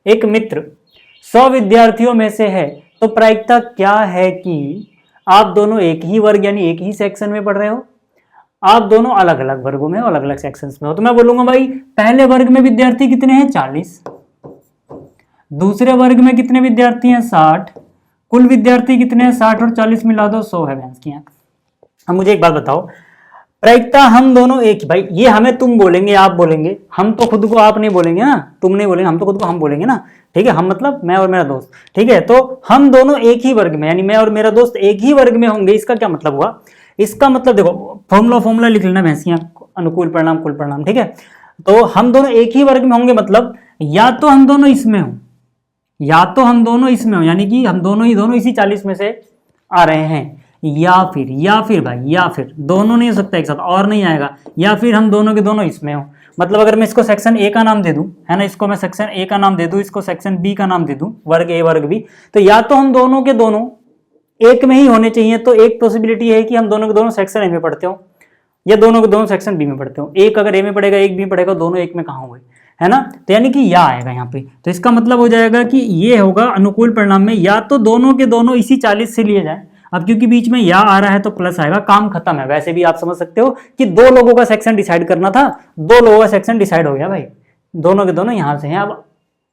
एक मित्र 100 विद्यार्थियों में से है तो प्रायिकता क्या है कि आप दोनों एक ही वर्ग यानी एक ही सेक्शन में पढ़ रहे हो, आप दोनों अलग अलग वर्गों में हो, अलग अलग सेक्शंस में हो। तो मैं बोलूंगा भाई पहले वर्ग में विद्यार्थी कितने हैं, 40, दूसरे वर्ग में कितने विद्यार्थी हैं, 60, कुल विद्यार्थी कितने हैं, 60 और 40 मिला दो 100 है भैंस की आंख। अब मुझे एक बात बताओ, प्रायिकता हम दोनों एक ही, भाई ये हमें तुम बोलेंगे आप बोलेंगे, हम तो खुद को आप नहीं बोलेंगे ना, तुम नहीं बोलेंगे, हम तो खुद को हम बोलेंगे ना, ठीक है। हम मतलब मैं और मेरा दोस्त, ठीक है। तो हम दोनों एक ही वर्ग में यानी मैं और मेरा दोस्त एक ही वर्ग में होंगे, इसका क्या मतलब हुआ, इसका मतलब देखो फॉर्मूला लिख लेना भैंसियां, अनुकूल परिणाम कुल परिणाम, ठीक है। तो हम दोनों एक ही वर्ग में होंगे मतलब या तो हम दोनों इसमें हो या तो हम दोनों इसमें हो, यानी कि हम दोनों इसी 40 में से आ रहे हैं, या फिर भाई या फिर दोनों नहीं हो सकता एक साथ, और नहीं आएगा, या फिर हम दोनों के दोनों इसमें हो। मतलब अगर मैं इसको सेक्शन ए का नाम दे दूं, है ना, इसको मैं सेक्शन ए का नाम दे दूं, इसको सेक्शन बी का नाम दे दूं, वर्ग ए वर्ग बी, तो या तो हम दोनों के दोनों एक में ही होने चाहिए, तो एक पॉसिबिलिटी है कि हम दोनों के दोनों सेक्शन ए में पढ़ते हो या दोनों के दोनों सेक्शन बी में पढ़ते हो। एक अगर ए में पढ़ेगा एक बी में पढ़ेगा, दोनों एक में कहाँ हुए, है ना। तो यानी कि या आएगा यहाँ पे, तो इसका मतलब हो जाएगा कि ये होगा अनुकूल परिणाम में या तो दोनों के दोनों इसी 40 से लिए जाए। अब क्योंकि बीच में या आ रहा है तो प्लस आएगा, काम खत्म है। वैसे भी आप समझ सकते हो कि 2 लोगों का सेक्शन डिसाइड करना था, 2 लोगों का सेक्शन डिसाइड हो गया भाई, दोनों के दोनों यहां से हैं। अब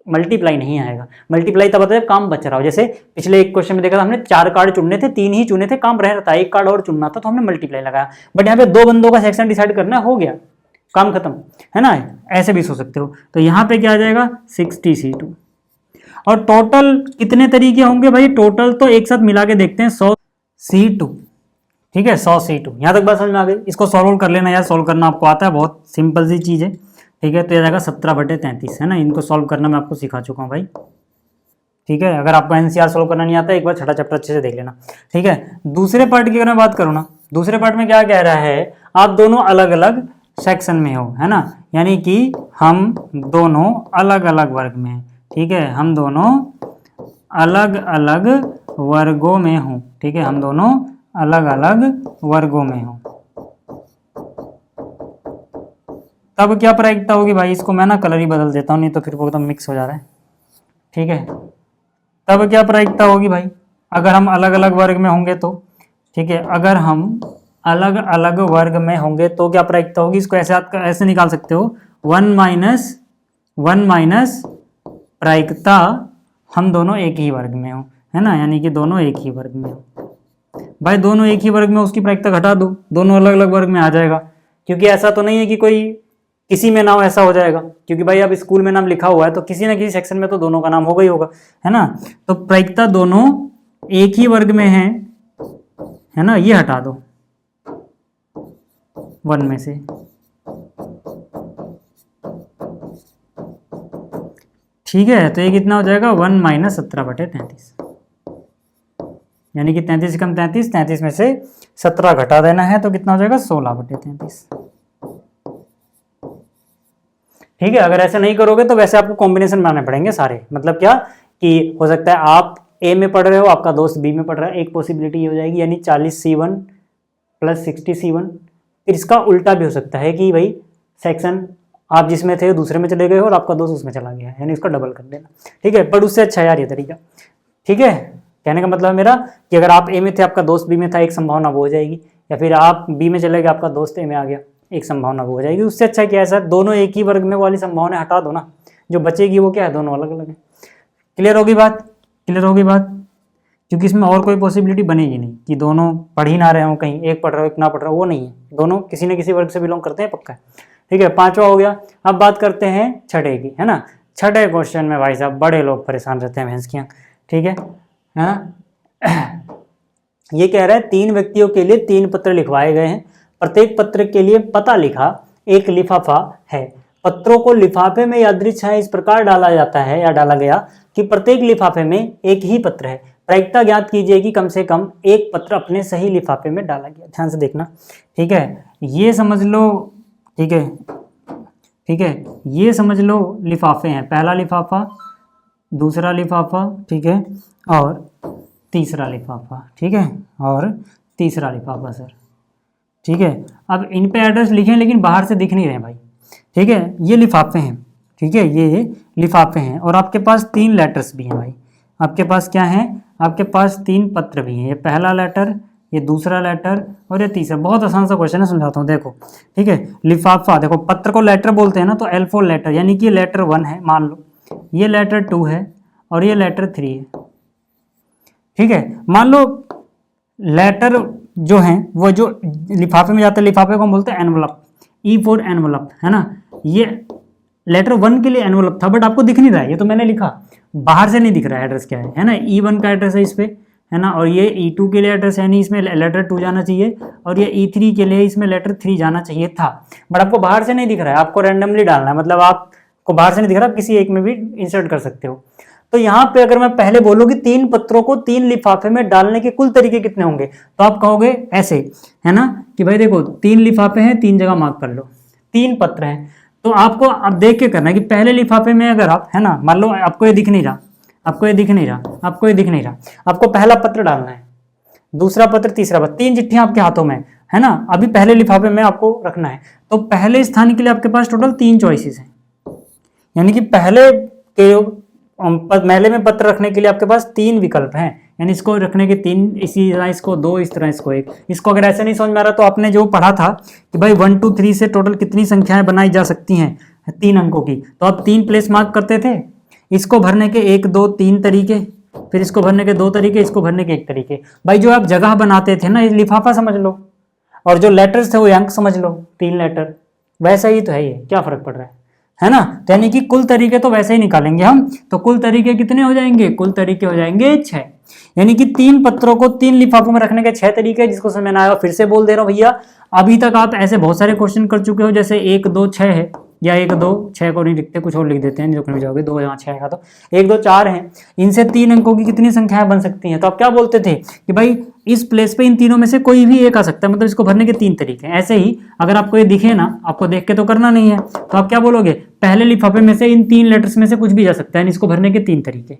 मल्टीप्लाई नहीं आएगा, मल्टीप्लाई तब आता है काम बच रहा हो। जैसे पिछले एक क्वेश्चन में देखा था हमने 4 कार्ड चुनने थे, 3 ही चुने थे, काम रह रहा था, 1 कार्ड और चुनना था तो हमने मल्टीप्लाई लगाया। बट यहाँ पे 2 बंदों का सेक्शन डिसाइड करना हो गया, काम खत्म, है ना। ऐसे भी सोच सकते हो। तो यहाँ पे क्या आ जाएगा 60C2। और टोटल कितने तरीके होंगे भाई, टोटल तो एक साथ मिला के देखते हैं 100C2, ठीक है, 100C2। यहाँ तक बात समझ में आ गई। इसको सॉल्व कर लेना यार, सॉल्व करना आपको आता है, बहुत सिंपल सी चीज़ है, ठीक है। तो यह जाएगा 17/33, है ना। इनको सॉल्व करना मैं आपको सिखा चुका हूँ भाई, ठीक है। अगर आपको एनसीआर सॉल्व करना नहीं आता एक बार छठा चैप्टर अच्छे से देख लेना, ठीक है। दूसरे पार्ट की अगर मैं बात करूँ ना, दूसरे पार्ट में क्या कह रहा है, आप दोनों अलग अलग सेक्शन में हो, है ना, यानी कि हम दोनों अलग अलग वर्ग में हैं, ठीक है, हम दोनों अलग अलग वर्गों में हूँ, ठीक है, हम दोनों अलग अलग वर्गों में हूँ। तब क्या प्रायिकता होगी भाई, इसको मैं ना कलर ही बदल देता हूँ, नहीं तो फिर वो एकदम मिक्स हो जा रहा है, ठीक है। तब क्या प्रायिकता होगी भाई, अगर हम अलग अलग वर्ग में होंगे तो, ठीक है, अगर हम अलग अलग वर्ग में होंगे तो क्या प्रायिकता होगी, इसको ऐसे निकाल सकते हो, 1 माइनस प्रायिकता हम दोनों एक ही वर्ग में हो, है ना, यानी कि दोनों एक ही वर्ग में हो। भाई दोनों एक ही वर्ग में, उसकी प्रायिकता घटा दो, दोनों अलग अलग वर्ग में आ जाएगा। क्योंकि ऐसा तो नहीं है कि कोई किसी में नाम ऐसा हो जाएगा, क्योंकि भाई अब स्कूल में नाम लिखा हुआ है तो किसी ना किसी सेक्शन में तो दोनों का नाम होगा ही होगा, है ना। तो प्रायिकता दोनों एक ही वर्ग में है ना, ये हटा दो 1 में से, ठीक है। तो ये कितना हो जाएगा 1 माइनस 17/33, यानी कि 33 से कम 33 में से 17 घटा देना है तो कितना हो जाएगा 16/33, ठीक है। अगर ऐसे नहीं करोगे तो वैसे आपको कॉम्बिनेशन बनाने पड़ेंगे सारे, मतलब क्या कि हो सकता है आप ए में पढ़ रहे हो, आपका दोस्त बी में पढ़ रहा है, एक पॉसिबिलिटी हो जाएगी, यानी 40C1 प्लस 60C1। फिर इसका उल्टा भी हो सकता है कि भाई सेक्शन आप जिसमें थे दूसरे में चले गए हो और आपका दोस्त उसमें चला गया, यानी इसका डबल कर देना, ठीक है। पर उससे अच्छा यार ये तरीका, ठीक है। कहने का मतलब मेरा कि अगर आप ए में थे आपका दोस्त बी में था, एक संभावना वो हो जाएगी, या फिर आप बी में चले गए आपका दोस्त ए में आ गया, एक संभावना वो हो जाएगी। उससे अच्छा क्या है सर, दोनों एक ही वर्ग में वाली संभावना हटा दो ना, जो बचेगी वो क्या है, दोनों अलग अलग है। क्लियर होगी बात, क्लियर होगी बात, क्योंकि इसमें और कोई पॉसिबिलिटी बनेगी नहीं कि दोनों पढ़ ही ना रहे हो, कहीं एक पढ़ रहा हो एक ना पढ़ रहा हो, वो नहीं है, दोनों किसी न किसी वर्ग से बिलोंग करते हैं, पक्का है, ठीक है। 5वां हो गया। अब बात करते हैं छठे की, है ना। छठे क्वेश्चन में भाई साहब बड़े लोग परेशान रहते हैं भैंस की आंख, ठीक है। ये कह रहा है 3 व्यक्तियों के लिए 3 पत्र लिखवाए गए हैं, प्रत्येक पत्र के लिए पता लिखा एक लिफाफा है। पत्रों को लिफाफे में यादृच्छा इस प्रकार डाला जाता है या डाला गया कि प्रत्येक लिफाफे में एक ही पत्र है। प्रायिकता ज्ञात कीजिए कि कम से कम एक पत्र अपने सही लिफाफे में डाला गया। ध्यान से देखना, ठीक है। ये समझ लो ठीक है, ठीक है। ये समझ लो लिफाफे हैं, पहला लिफाफा, दूसरा लिफाफा, ठीक है, और तीसरा लिफाफा, ठीक है, और तीसरा लिफाफा सर, ठीक है। अब इन पे एड्रेस लिखे लेकिन बाहर से दिख नहीं रहे भाई, ठीक है। ये लिफाफे हैं, ठीक है, ये लिफाफे हैं, और आपके पास 3 लेटर्स भी हैं भाई। आपके पास क्या है, आपके पास 3 पत्र भी हैं, ये पहला लेटर, ये दूसरा लेटर और ये तीसरा। बहुत आसान सा क्वेश्चन है, समझाता हूँ, देखो, ठीक है। लिफाफा, देखो पत्र को लेटर बोलते हैं ना, तो L4 लेटर, यानी कि ये लेटर 1 है मान लो, ये लेटर 2 है और ये लेटर 3 है, ठीक है। मान लो लेटर जो हैं वो जो लिफाफे में जाते हैं, लिफाफे को हम बोलते हैं एनवलप, E4 एनवलप, है ना। ये लेटर 1 के लिए एनवलप था, बट आपको दिख नहीं रहा है, ये तो मैंने लिखा, बाहर से नहीं दिख रहा है एड्रेस क्या है ना। E1 का एड्रेस है इस पे, है ना, और ये E2 के लिए एड्रेस है नहीं, इसमें लेटर 2 जाना चाहिए, और ये E3 के लिए इसमें लेटर 3 जाना चाहिए था, बट आपको बाहर से नहीं दिख रहा है, आपको रैंडमली डालना है, मतलब आपको बाहर से नहीं दिख रहा, आप किसी एक में भी इंसर्ट कर सकते हो। तो यहाँ पे अगर मैं पहले बोलूँ कि 3 पत्रों को 3 लिफाफे में डालने के कुल तरीके कितने होंगे, तो आप कहोगे ऐसे, है ना, कि भाई देखो 3 लिफाफे हैं, 3 जगह मार्क कर लो, 3 पत्र हैं, तो आपको अब देख के करना है कि पहले लिफाफे में अगर आप, है ना, मान लो आपको ये दिख नहीं रहा, आपको ये दिख नहीं रहा, आपको ये दिख नहीं रहा, आपको पहला पत्र डालना है, दूसरा पत्र, तीसरा पत्र, 3 चिट्ठियां आपके हाथों में, है ना, अभी पहले लिफाफे में आपको रखना है। तो पहले स्थान के लिए आपके पास टोटल 3 चॉइसेस हैं, यानी कि पहले के मेले में पत्र रखने के लिए आपके पास 3 विकल्प हैं, यानी इसको रखने के 3, इसी तरह इसको 2, इस तरह इसको 1। इसको अगर ऐसे नहीं समझ में आ रहा तो आपने जो पढ़ा था कि भाई 1 2 3 से टोटल कितनी संख्याएं बनाई जा सकती हैं 3 अंकों की, तो आप 3 प्लेस मार्क करते थे। इसको भरने के 1 2 3 तरीके, फिर इसको भरने के 2 तरीके, इसको भरने के 1 तरीके। भाई जो आप जगह बनाते थे ना, ये लिफाफा समझ लो, और जो लेटर्स थे वो अंक समझ लो, 3 लेटर, वैसा ही तो है ये, क्या फर्क पड़ रहा है ना। तो यानी कि कुल तरीके तो वैसे ही निकालेंगे हम, तो कुल तरीके कितने हो जाएंगे, कुल तरीके हो जाएंगे 6, यानी कि 3 पत्रों को 3 लिफाफों में रखने के 6 तरीके, जिसको समझ में आया फिर से बोल दे रहा हूँ भैया। अभी तक आप ऐसे बहुत सारे क्वेश्चन कर चुके हो, जैसे 1 2 6 है, या 1 2 6 को नहीं लिखते, कुछ और लिख देते हैं, जो कहीं जाओगे 2 यहाँ 6 का, तो 1 2 4 हैं, इनसे 3 अंकों की कितनी संख्याएं बन सकती हैं। तो आप क्या बोलते थे कि भाई इस प्लेस पे इन तीनों में से कोई भी एक आ सकता है, मतलब इसको भरने के 3 तरीके हैं। ऐसे ही अगर आपको ये दिखे ना, आपको देख के तो करना नहीं है, तो आप क्या बोलोगे, पहले लिफाफे में से इन 3 लेटर्स में से कुछ भी जा सकता है, इसको भरने के 3 तरीके।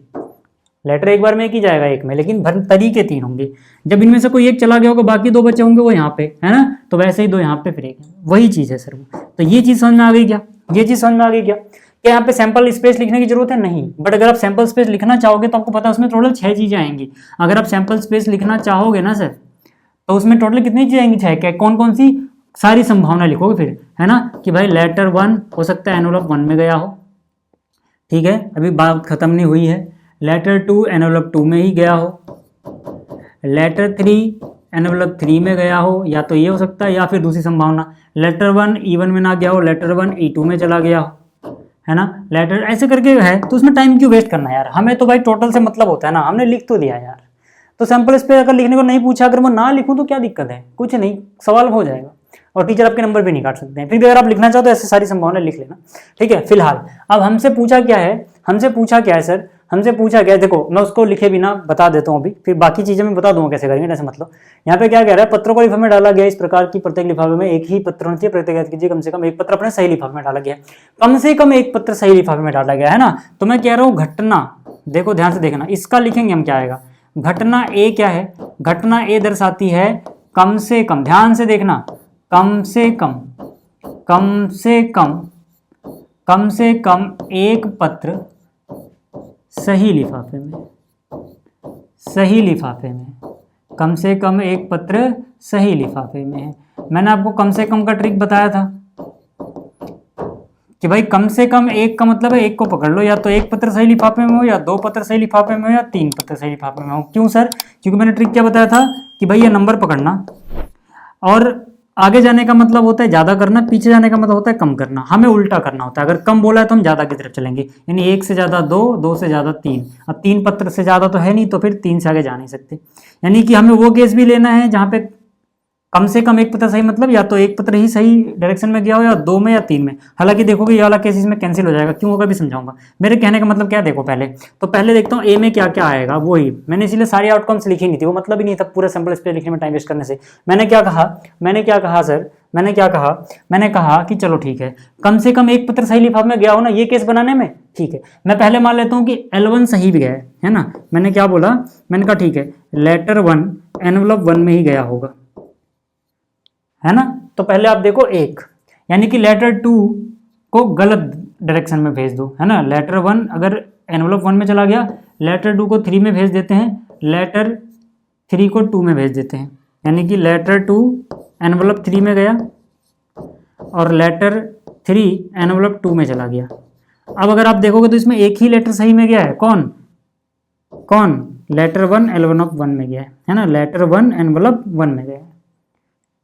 लेटर एक बार में एक ही जाएगा, एक में, लेकिन तरीके 3 होंगे। जब इनमें से कोई एक चला गया होगा, बाकी 2 बचे होंगे वो यहाँ पे, है ना, तो वैसे ही 2 यहाँ पे, फिर एक, वही चीज है सर। तो ये चीज समझ में आ गई क्या, ये चीज समझ में आ गई क्या, कि यहाँ पे सैंपल स्पेस लिखने की जरूरत है नहीं, बट अगर आप सैंपल स्पेस लिखना चाहोगे तो आपको पता है उसमें टोटल 6 चीजें आएंगी। अगर आप सैंपल स्पेस लिखना चाहोगे ना सर, तो उसमें टोटल कितनी चीजें आएंगी, 6, क्या कौन कौन सी, सारी संभावना लिखोगे फिर, है ना, कि भाई लेटर 1 हो सकता है एनवलप 1 में गया हो, ठीक है, अभी बात खत्म नहीं हुई है। लेटर 2 एनवलप 2 में ही गया हो, लेटर 3 एनवलप 3 में गया हो, या तो ये हो सकता है, या फिर दूसरी संभावना लेटर 1 E1 में ना गया हो, लेटर 1 E2 में चला गया हो, है ना, लेटर ऐसे करके है। तो उसमें टाइम क्यों वेस्ट करना यार, हमें तो भाई टोटल से मतलब होता है ना, हमने लिख तो दिया यार। तो सैंपल स्पेस अगर लिखने को नहीं पूछा, अगर मैं ना लिखूं तो क्या दिक्कत है, कुछ नहीं, सवाल हो जाएगा, और टीचर आपके नंबर भी नहीं काट सकते हैं। फिर भी अगर आप लिखना चाहो तो ऐसे सारी संभावना लिख लेना, ठीक है। फिलहाल अब हमसे पूछा क्या है, हमसे पूछा क्या है सर, हमसे पूछा क्या है, देखो मैं उसको लिखे बिना बता देता हूँ अभी, फिर बाकी चीजें मैं बता दूंगा कैसे करेंगे, ऐसे मतलब। यहाँ पे क्या कह रहा है, पत्रों को लिफाफे में डाला गया, इस प्रकार की प्रत्येक लिफाफे में एक ही पत्र होना चाहिए, प्रत्येक याद कीजिए कम से कम एक पत्र अपने सही लिफाफे में डाला गया, कम से कम एक पत्र सही लिफाफे में डाला गया, है ना। तो मैं कह रहा हूँ घटना, देखो ध्यान से देखना, इसका लिखेंगे हम, क्या आएगा, घटना ए क्या है, घटना ए दर्शाती है कम से कम, ध्यान से देखना, कम से कम, कम से कम, कम से कम एक पत्र सही लिफाफे में, सही लिफाफे में, कम से कम एक पत्र सही लिफाफे में है। मैंने आपको कम से कम का ट्रिक बताया था कि भाई कम से कम एक का मतलब है एक को पकड़ लो, या तो एक पत्र सही लिफाफे में हो, या 2 पत्र सही लिफाफे में हो, या 3 पत्र सही लिफाफे में हो। क्यों सर, क्योंकि मैंने ट्रिक क्या बताया था कि भाई ये नंबर पकड़ना, और आगे जाने का मतलब होता है ज़्यादा करना, पीछे जाने का मतलब होता है कम करना, हमें उल्टा करना होता है। अगर कम बोला है तो हम ज़्यादा की तरफ चलेंगे, यानी 1 से ज़्यादा 2, 2 से ज़्यादा 3। अब 3 पत्र से ज़्यादा तो है नहीं, तो फिर 3 से आगे जा नहीं सकते, यानी कि हमें वो केस भी लेना है जहाँ पे कम से कम एक पत्र सही, मतलब या तो एक पत्र ही सही डायरेक्शन में गया हो, या 2 में या 3 में। हालांकि देखोगे ये वाला केस इसमें कैंसिल हो जाएगा, क्यों होगा भी समझाऊंगा। मेरे कहने का मतलब क्या, देखो पहले तो पहले देखता हूँ ए में क्या क्या आएगा, वही मैंने इसलिए सारी आउटकम्स लिखी नहीं थी, वो मतलब ही नहीं था पूरा सैंपल स्पेस लिखने में टाइम वेस्ट करने से। मैंने क्या कहा, मैंने क्या कहा सर, मैंने क्या कहा, मैंने कहा कि चलो ठीक है, कम से कम एक पत्र सही लिफाफे में गया हो ना ये केस बनाने में, ठीक है। मैं पहले मान लेता हूँ कि L1 सही भी गया है ना। मैंने क्या बोला, मैंने कहा ठीक है लेटर 1 एनवलप 1 में ही गया होगा, है ना। तो पहले आप देखो एक, यानी कि लेटर 2 को गलत डायरेक्शन में भेज दो, है ना। लेटर 1 अगर एनवलप 1 में चला गया, लेटर 2 को 3 में भेज देते हैं, लेटर 3 को 2 में भेज देते हैं, यानी कि लेटर 2 एनवलप 3 में गया और लेटर 3 एनवलप 2 में चला गया। अब अगर आप देखोगे तो इसमें एक ही लेटर सही में गया है, कौन कौन, लेटर 1 एनवलप 1 में गया है ना, लेटर 1 एनवलप 1 में गया है,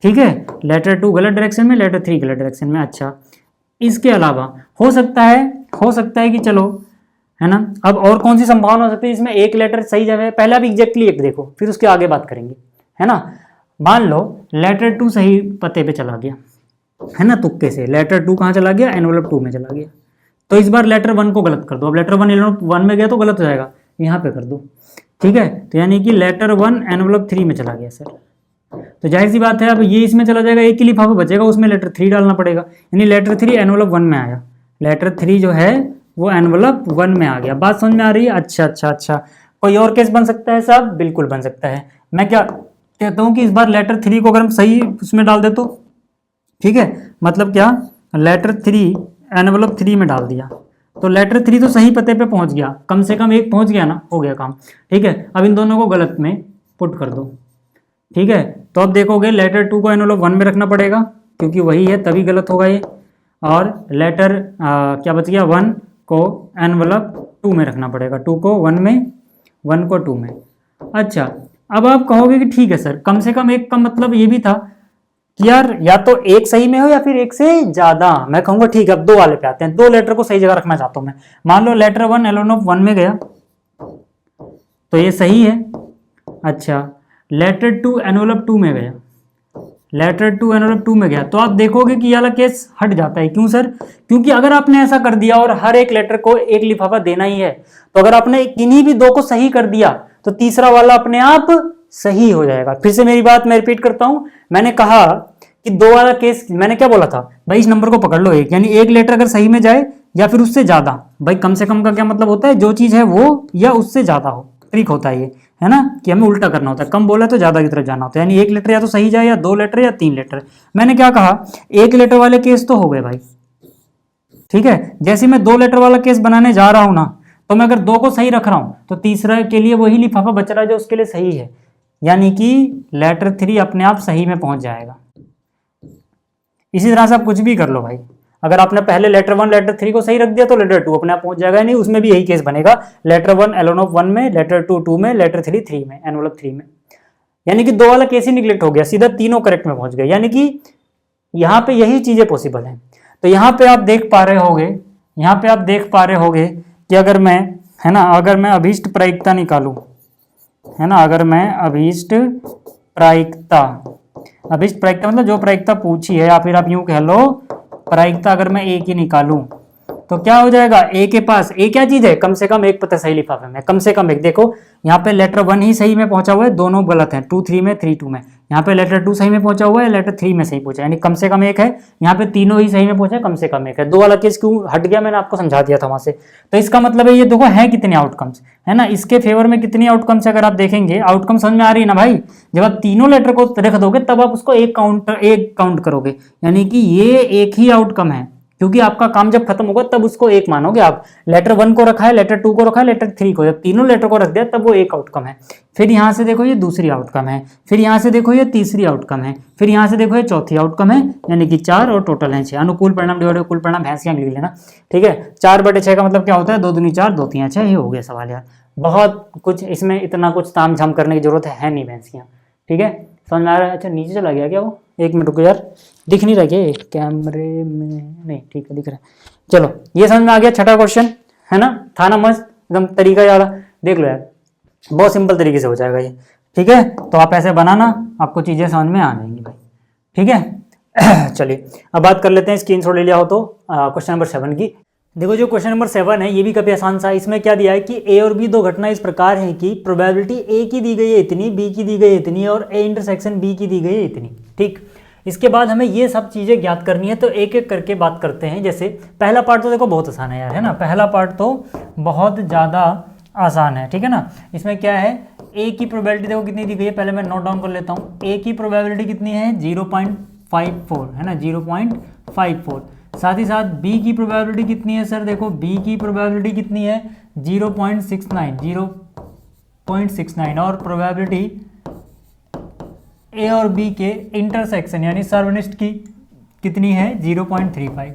ठीक है। लेटर 2 गलत डायरेक्शन में, लेटर 3 गलत डायरेक्शन में। अच्छा, इसके अलावा हो सकता है कि चलो, है ना, अब और कौन सी संभावना हो सकती है इसमें, एक लेटर सही जगह है। पहले आप एग्जैक्टली एक देखो, फिर उसके आगे बात करेंगे, है ना। मान लो लेटर 2 सही पते पे चला गया, है ना, तुक्के से लेटर 2 कहाँ चला गया, एनवलप 2 में चला गया। तो इस बार लेटर 1 को गलत कर दो। अब लेटर 1 एनवलप 1 में गया तो गलत हो जाएगा, यहाँ पे कर दो, ठीक है। तो यानी कि लेटर 1 एनवलप 3 में चला गया सर, तो जाहिर सी बात है अब ये इसमें चला जाएगा, एक ही लिफाफा बचेगा, उसमें लेटर 3 डालना पड़ेगा, यानी लेटर 3 एनवलप 1 में आया, लेटर 3 जो है वो एनवलप 1 में आ गया। बात समझ में आ रही है? अच्छा। कोई और केस बन सकता है साहब? बिल्कुल बन सकता है। मैं क्या कहता हूँ कि इस बार लेटर 3 को अगर हम सही उसमें डाल दे तो ठीक है, मतलब क्या, लेटर 3 एनवलप 3 में डाल दिया तो लेटर 3 तो सही पते पे पहुंच गया, कम से कम एक पहुंच गया ना, हो गया काम, ठीक है। अब इन दोनों को गलत में पुट कर दो, ठीक है। तो अब देखोगे लेटर 2 को एनवलप 1 में रखना पड़ेगा क्योंकि वही है, तभी गलत होगा ये। और लेटर क्या बच गया, 1 को एनवलप 2 में रखना पड़ेगा, 2 को 1 में, 1 को 2 में। अच्छा, अब आप कहोगे कि ठीक है सर, कम से कम एक का मतलब ये भी था कि यार या तो एक सही में हो या फिर एक से ज्यादा। मैं कहूँगा ठीक है, अब 2 वाले पे आते हैं, 2 लेटर को सही जगह रखना चाहता हूँ मैं। मान लो लेटर 1 एनवलप 1 में गया तो ये सही है। अच्छा, लेटर 2 एनवलप 2 में गया, लेटर 2 एनवलप 2 में गया, तो आप देखोगे कि ये वाला केस हट जाता है। क्यों सर? क्योंकि अगर आपने ऐसा कर दिया और हर एक लेटर को एक लिफाफा देना ही है, तो अगर आपने किन्हीं भी 2 को सही कर दिया तो तीसरा वाला अपने आप सही हो जाएगा। फिर से मेरी बात मैं रिपीट करता हूं, मैंने कहा कि 2 वाला केस, मैंने क्या बोला था भाई, इस नंबर को पकड़ लो एक, यानी एक लेटर अगर सही में जाए या फिर उससे ज्यादा। भाई कम से कम का क्या मतलब होता है, जो चीज है वो या उससे ज्यादा हो, ट्रिक होता है ये, है ना, कि हमें उल्टा करना होता है, कम बोला तो ज्यादा की तरफ जाना होता है, यानी एक लेटर या तो सही जाए या 2 लेटर या 3 लेटर। मैंने क्या कहा, एक लेटर वाले केस तो हो गए भाई, ठीक है। जैसे मैं 2 लेटर वाला केस बनाने जा रहा हूं ना, तो मैं अगर 2 को सही रख रहा हूं तो तीसरा के लिए वही लिफाफा बच रहा है जो उसके लिए सही है, यानी कि लेटर 3 अपने आप सही में पहुंच जाएगा। इसी तरह से आप कुछ भी कर लो भाई, अगर आपने पहले लेटर 1 लेटर 3 को सही रख दिया तो लेटर 2 अपने आप पहुंच जाएगा, नहीं उसमें भी यही केस बनेगा, लेटर 1 एनवलप 1 में, लेटर 2 2 में, लेटर 3 3 में, एनवलप 3 में, यानी कि 2 वाला केस ही निगलेक्ट हो गया, सीधा तीनों करेक्ट में पहुंच गए, यानी कि यहाँ पे यही चीजें पॉसिबल हैं। तो यहाँ पे आप देख पा रहे होगे, कि अगर मैं, है ना, अगर मैं अभीष्ट प्रायिकता निकालूं, है ना, अगर मैं अभीष्ट प्रायिकता मतलब जो प्रायिकता पूछी है, या फिर आप यूं कह लो प्रायिकता अगर मैं ए की निकालूं तो क्या हो जाएगा, ए के पास, ए क्या चीज है, कम से कम एक पता सही लिफाफे में, कम से कम एक। देखो यहाँ पे लेटर 1 ही सही में पहुंचा हुआ है, दोनों गलत हैं, 2 3 में 3 2 में। यहाँ पे लेटर 2 सही में पहुंचा हुआ है, लेटर 3 में सही पहुंचा, यानी कम से कम एक है। यहाँ पे तीनों ही सही में पहुंचा, कम से कम एक है। 2 वाला केस क्यों हट गया, मैंने आपको समझा दिया था वहां से। तो इसका मतलब है ये देखो है कितने आउटकम्स, है ना, इसके फेवर में कितनी आउटकम्स, अगर आप देखेंगे आउटकम समझ में आ रही है ना भाई। जब आप तीनों लेटर को रख दोगे तब आप उसको एक काउंट करोगे, यानी कि ये एक ही आउटकम है, क्योंकि आपका काम जब खत्म होगा तब उसको एक मानोगे आप। लेटर 1 को रखा है, लेटर 2 को रखा है, लेटर 3 को, जब तीनों लेटर को रख दिया तब वो एक आउटकम है। फिर यहां से देखो ये दूसरी आउटकम है, फिर यहां से देखो ये तीसरी आउटकम है, फिर यहां से देखो ये चौथी आउटकम है, यानी कि 4 और टोटल है 6। अनुकूल परिणाम डिवाइड कुल परिणाम भैंस के लिख लेना, ठीक है। 4/6 का मतलब क्या होता है, 2 दूनी 4 2 3 6, ये हो गया सवाल यार। बहुत कुछ इसमें इतना कुछ ताम झाम करने की जरूरत है नहीं भैंस की, ठीक है, समझ में आ रहा है। अच्छा नीचे चला गया क्या वो, एक मिनट रुको यार, दिख नहीं रहा क्या कैमरे में, नहीं ठीक है दिख रहा है। चलो ये समझ में आ गया, छठा क्वेश्चन, है ना, था ना मस्त एकदम, तरीका यार देख लो यार, बहुत सिंपल तरीके से हो जाएगा ये, ठीक है। तो आप ऐसे बनाना, आपको चीजें समझ में आ जाएंगी भाई, ठीक है। चलिए अब बात कर लेते हैं, स्क्रीनशॉट ले लिया हो तो क्वेश्चन नंबर 7 की। देखो जो क्वेश्चन नंबर 7 है ये भी काफी आसान सा है। इसमें क्या दिया है कि ए और बी 2 घटना इस प्रकार है कि प्रोबेबिलिटी ए की दी गई है इतनी, बी की दी गई है इतनी, और ए इंटरसेक्शन बी की दी गई है इतनी, ठीक। इसके बाद हमें ये सब चीज़ें ज्ञात करनी है, तो एक एक करके बात करते हैं। जैसे पहला पार्ट तो देखो बहुत आसान है यार, है ना, पहला पार्ट तो बहुत ज़्यादा आसान है, ठीक है ना। इसमें क्या है, ए की प्रोबेबिलिटी देखो कितनी दी गई है, पहले मैं नोट डाउन कर लेता हूँ। ए की प्रोबेबिलिटी कितनी है 0.54, है ना, 0.54। साथ ही साथ बी की प्रोबेबिलिटी कितनी है सर, देखो बी की प्रोबेबिलिटी कितनी है 0.69 और प्रोबेबिलिटी ए और बी के इंटरसेक्शन यानी सर्वनिष्ठ की कितनी है 0.35।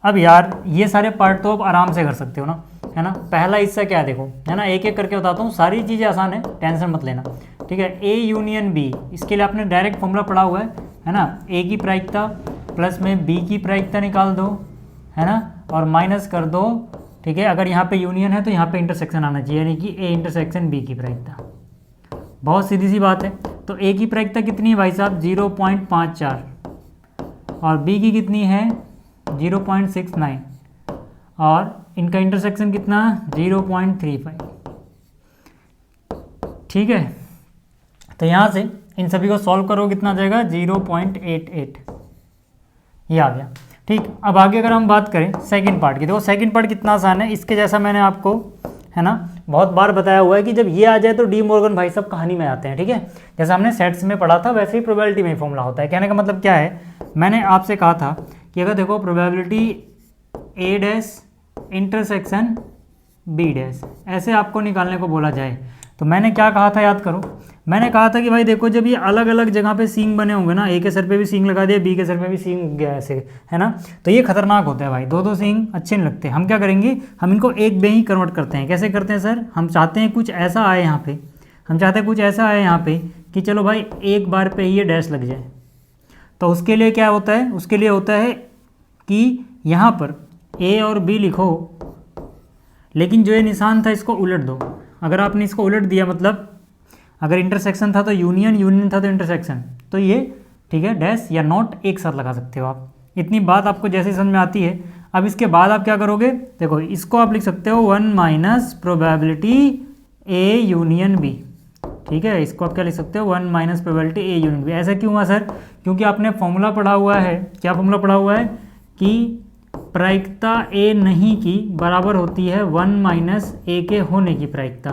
अब यार ये सारे पार्ट तो आप आराम से कर सकते हो ना, है ना। पहला हिस्सा क्या है देखो, है ना, एक एक करके बताता हूँ, सारी चीज़ें आसान है, टेंशन मत लेना, ठीक है। ए यूनियन बी, इसके लिए आपने डायरेक्ट फॉर्मूला पढ़ा हुआ है ना, ए की प्रायिकता प्लस में बी की प्रायिकता निकाल दो, है ना, और माइनस कर दो, ठीक है। अगर यहाँ पे यूनियन है तो यहाँ पे इंटरसेक्शन आना चाहिए, यानी कि ए इंटरसेक्शन बी की प्रायिकता। बहुत सीधी सी बात है। तो ए की प्रायिकता कितनी है भाई साहब 0.54 और बी की कितनी है 0.69 और इनका इंटरसेक्शन कितना 0.35, ठीक है। तो यहाँ से इन सभी को सॉल्व करो, कितना आ जाएगा 0.88, ये आ गया, ठीक। अब आगे अगर हम बात करें सेकंड पार्ट की, देखो सेकंड पार्ट कितना आसान है, इसके जैसा मैंने आपको, है ना, बहुत बार बताया हुआ है कि जब ये आ जाए तो डी मॉर्गन भाई साहब कहानी में आते हैं, ठीक है। जैसा हमने सेट्स में पढ़ा था वैसे ही प्रोबेबिलिटी में फॉर्मूला होता है। कहने का मतलब क्या है, मैंने आपसे कहा था कि अगर देखो probability A dash intersection B dash ऐसे आपको निकालने को बोला जाए, तो मैंने क्या कहा था याद करो, मैंने कहा था कि भाई देखो जब ये अलग अलग जगह पे सींग बने होंगे ना, ए के सर पे भी सींग लगा दिया, बी के सर पे भी सींग उग गया ऐसे, है ना, तो ये खतरनाक होता है भाई, दो दो सींग अच्छे नहीं लगते। हम क्या करेंगे, हम इनको एक में ही कन्वर्ट करते हैं। कैसे करते हैं सर, हम चाहते हैं कुछ ऐसा आए यहाँ पे, हम चाहते हैं कुछ ऐसा आए यहाँ पे कि चलो भाई एक बार पे ही ये डैश लग जाए। तो उसके लिए क्या होता है, उसके लिए होता है कि यहाँ पर ए और बी लिखो, लेकिन जो ये निशान था इसको उलट दो। अगर आपने इसको उलट दिया, मतलब अगर इंटरसेक्शन था तो यूनियन, यूनियन था तो इंटरसेक्शन, तो ये ठीक है डैश या नॉट एक साथ लगा सकते हो आप। इतनी बात आपको जैसे समझ में आती है। अब इसके बाद आप क्या करोगे, देखो इसको आप लिख सकते हो 1 minus probability A union B, ठीक है। इसको आप क्या लिख सकते हो 1 minus probability A union B. ऐसा क्यों हुआ सर, क्योंकि आपने फॉर्मूला पढ़ा हुआ है, क्या फॉर्मूला पढ़ा हुआ है कि प्रायिकता ए नहीं की बराबर होती है 1 माइनस ए के होने की प्रायिकता,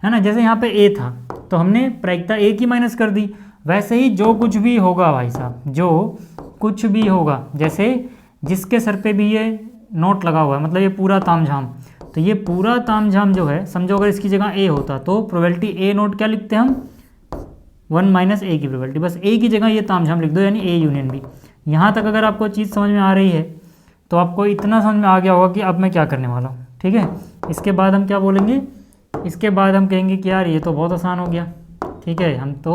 है ना। जैसे यहाँ पे ए था तो हमने प्रायिकता ए की माइनस कर दी, वैसे ही जो कुछ भी होगा भाई साहब, जो कुछ भी होगा, जैसे जिसके सर पे भी ये नोट लगा हुआ है, मतलब ये पूरा तामझाम, तो ये पूरा तामझाम जो है, समझो अगर इसकी जगह ए होता तो प्रोबेबिलिटी ए नोट क्या लिखते हैं हम 1 माइनस ए की प्रोबेबिलिटी, बस ए की जगह ये तामझाम लिख दो, यानी ए यूनियन बी। यहाँ तक अगर आपको चीज़ समझ में आ रही है तो आपको इतना समझ में आ गया होगा कि अब मैं क्या करने वाला हूँ, ठीक है। इसके बाद हम क्या बोलेंगे, इसके बाद हम कहेंगे कि यार ये तो बहुत आसान हो गया, ठीक है। हम तो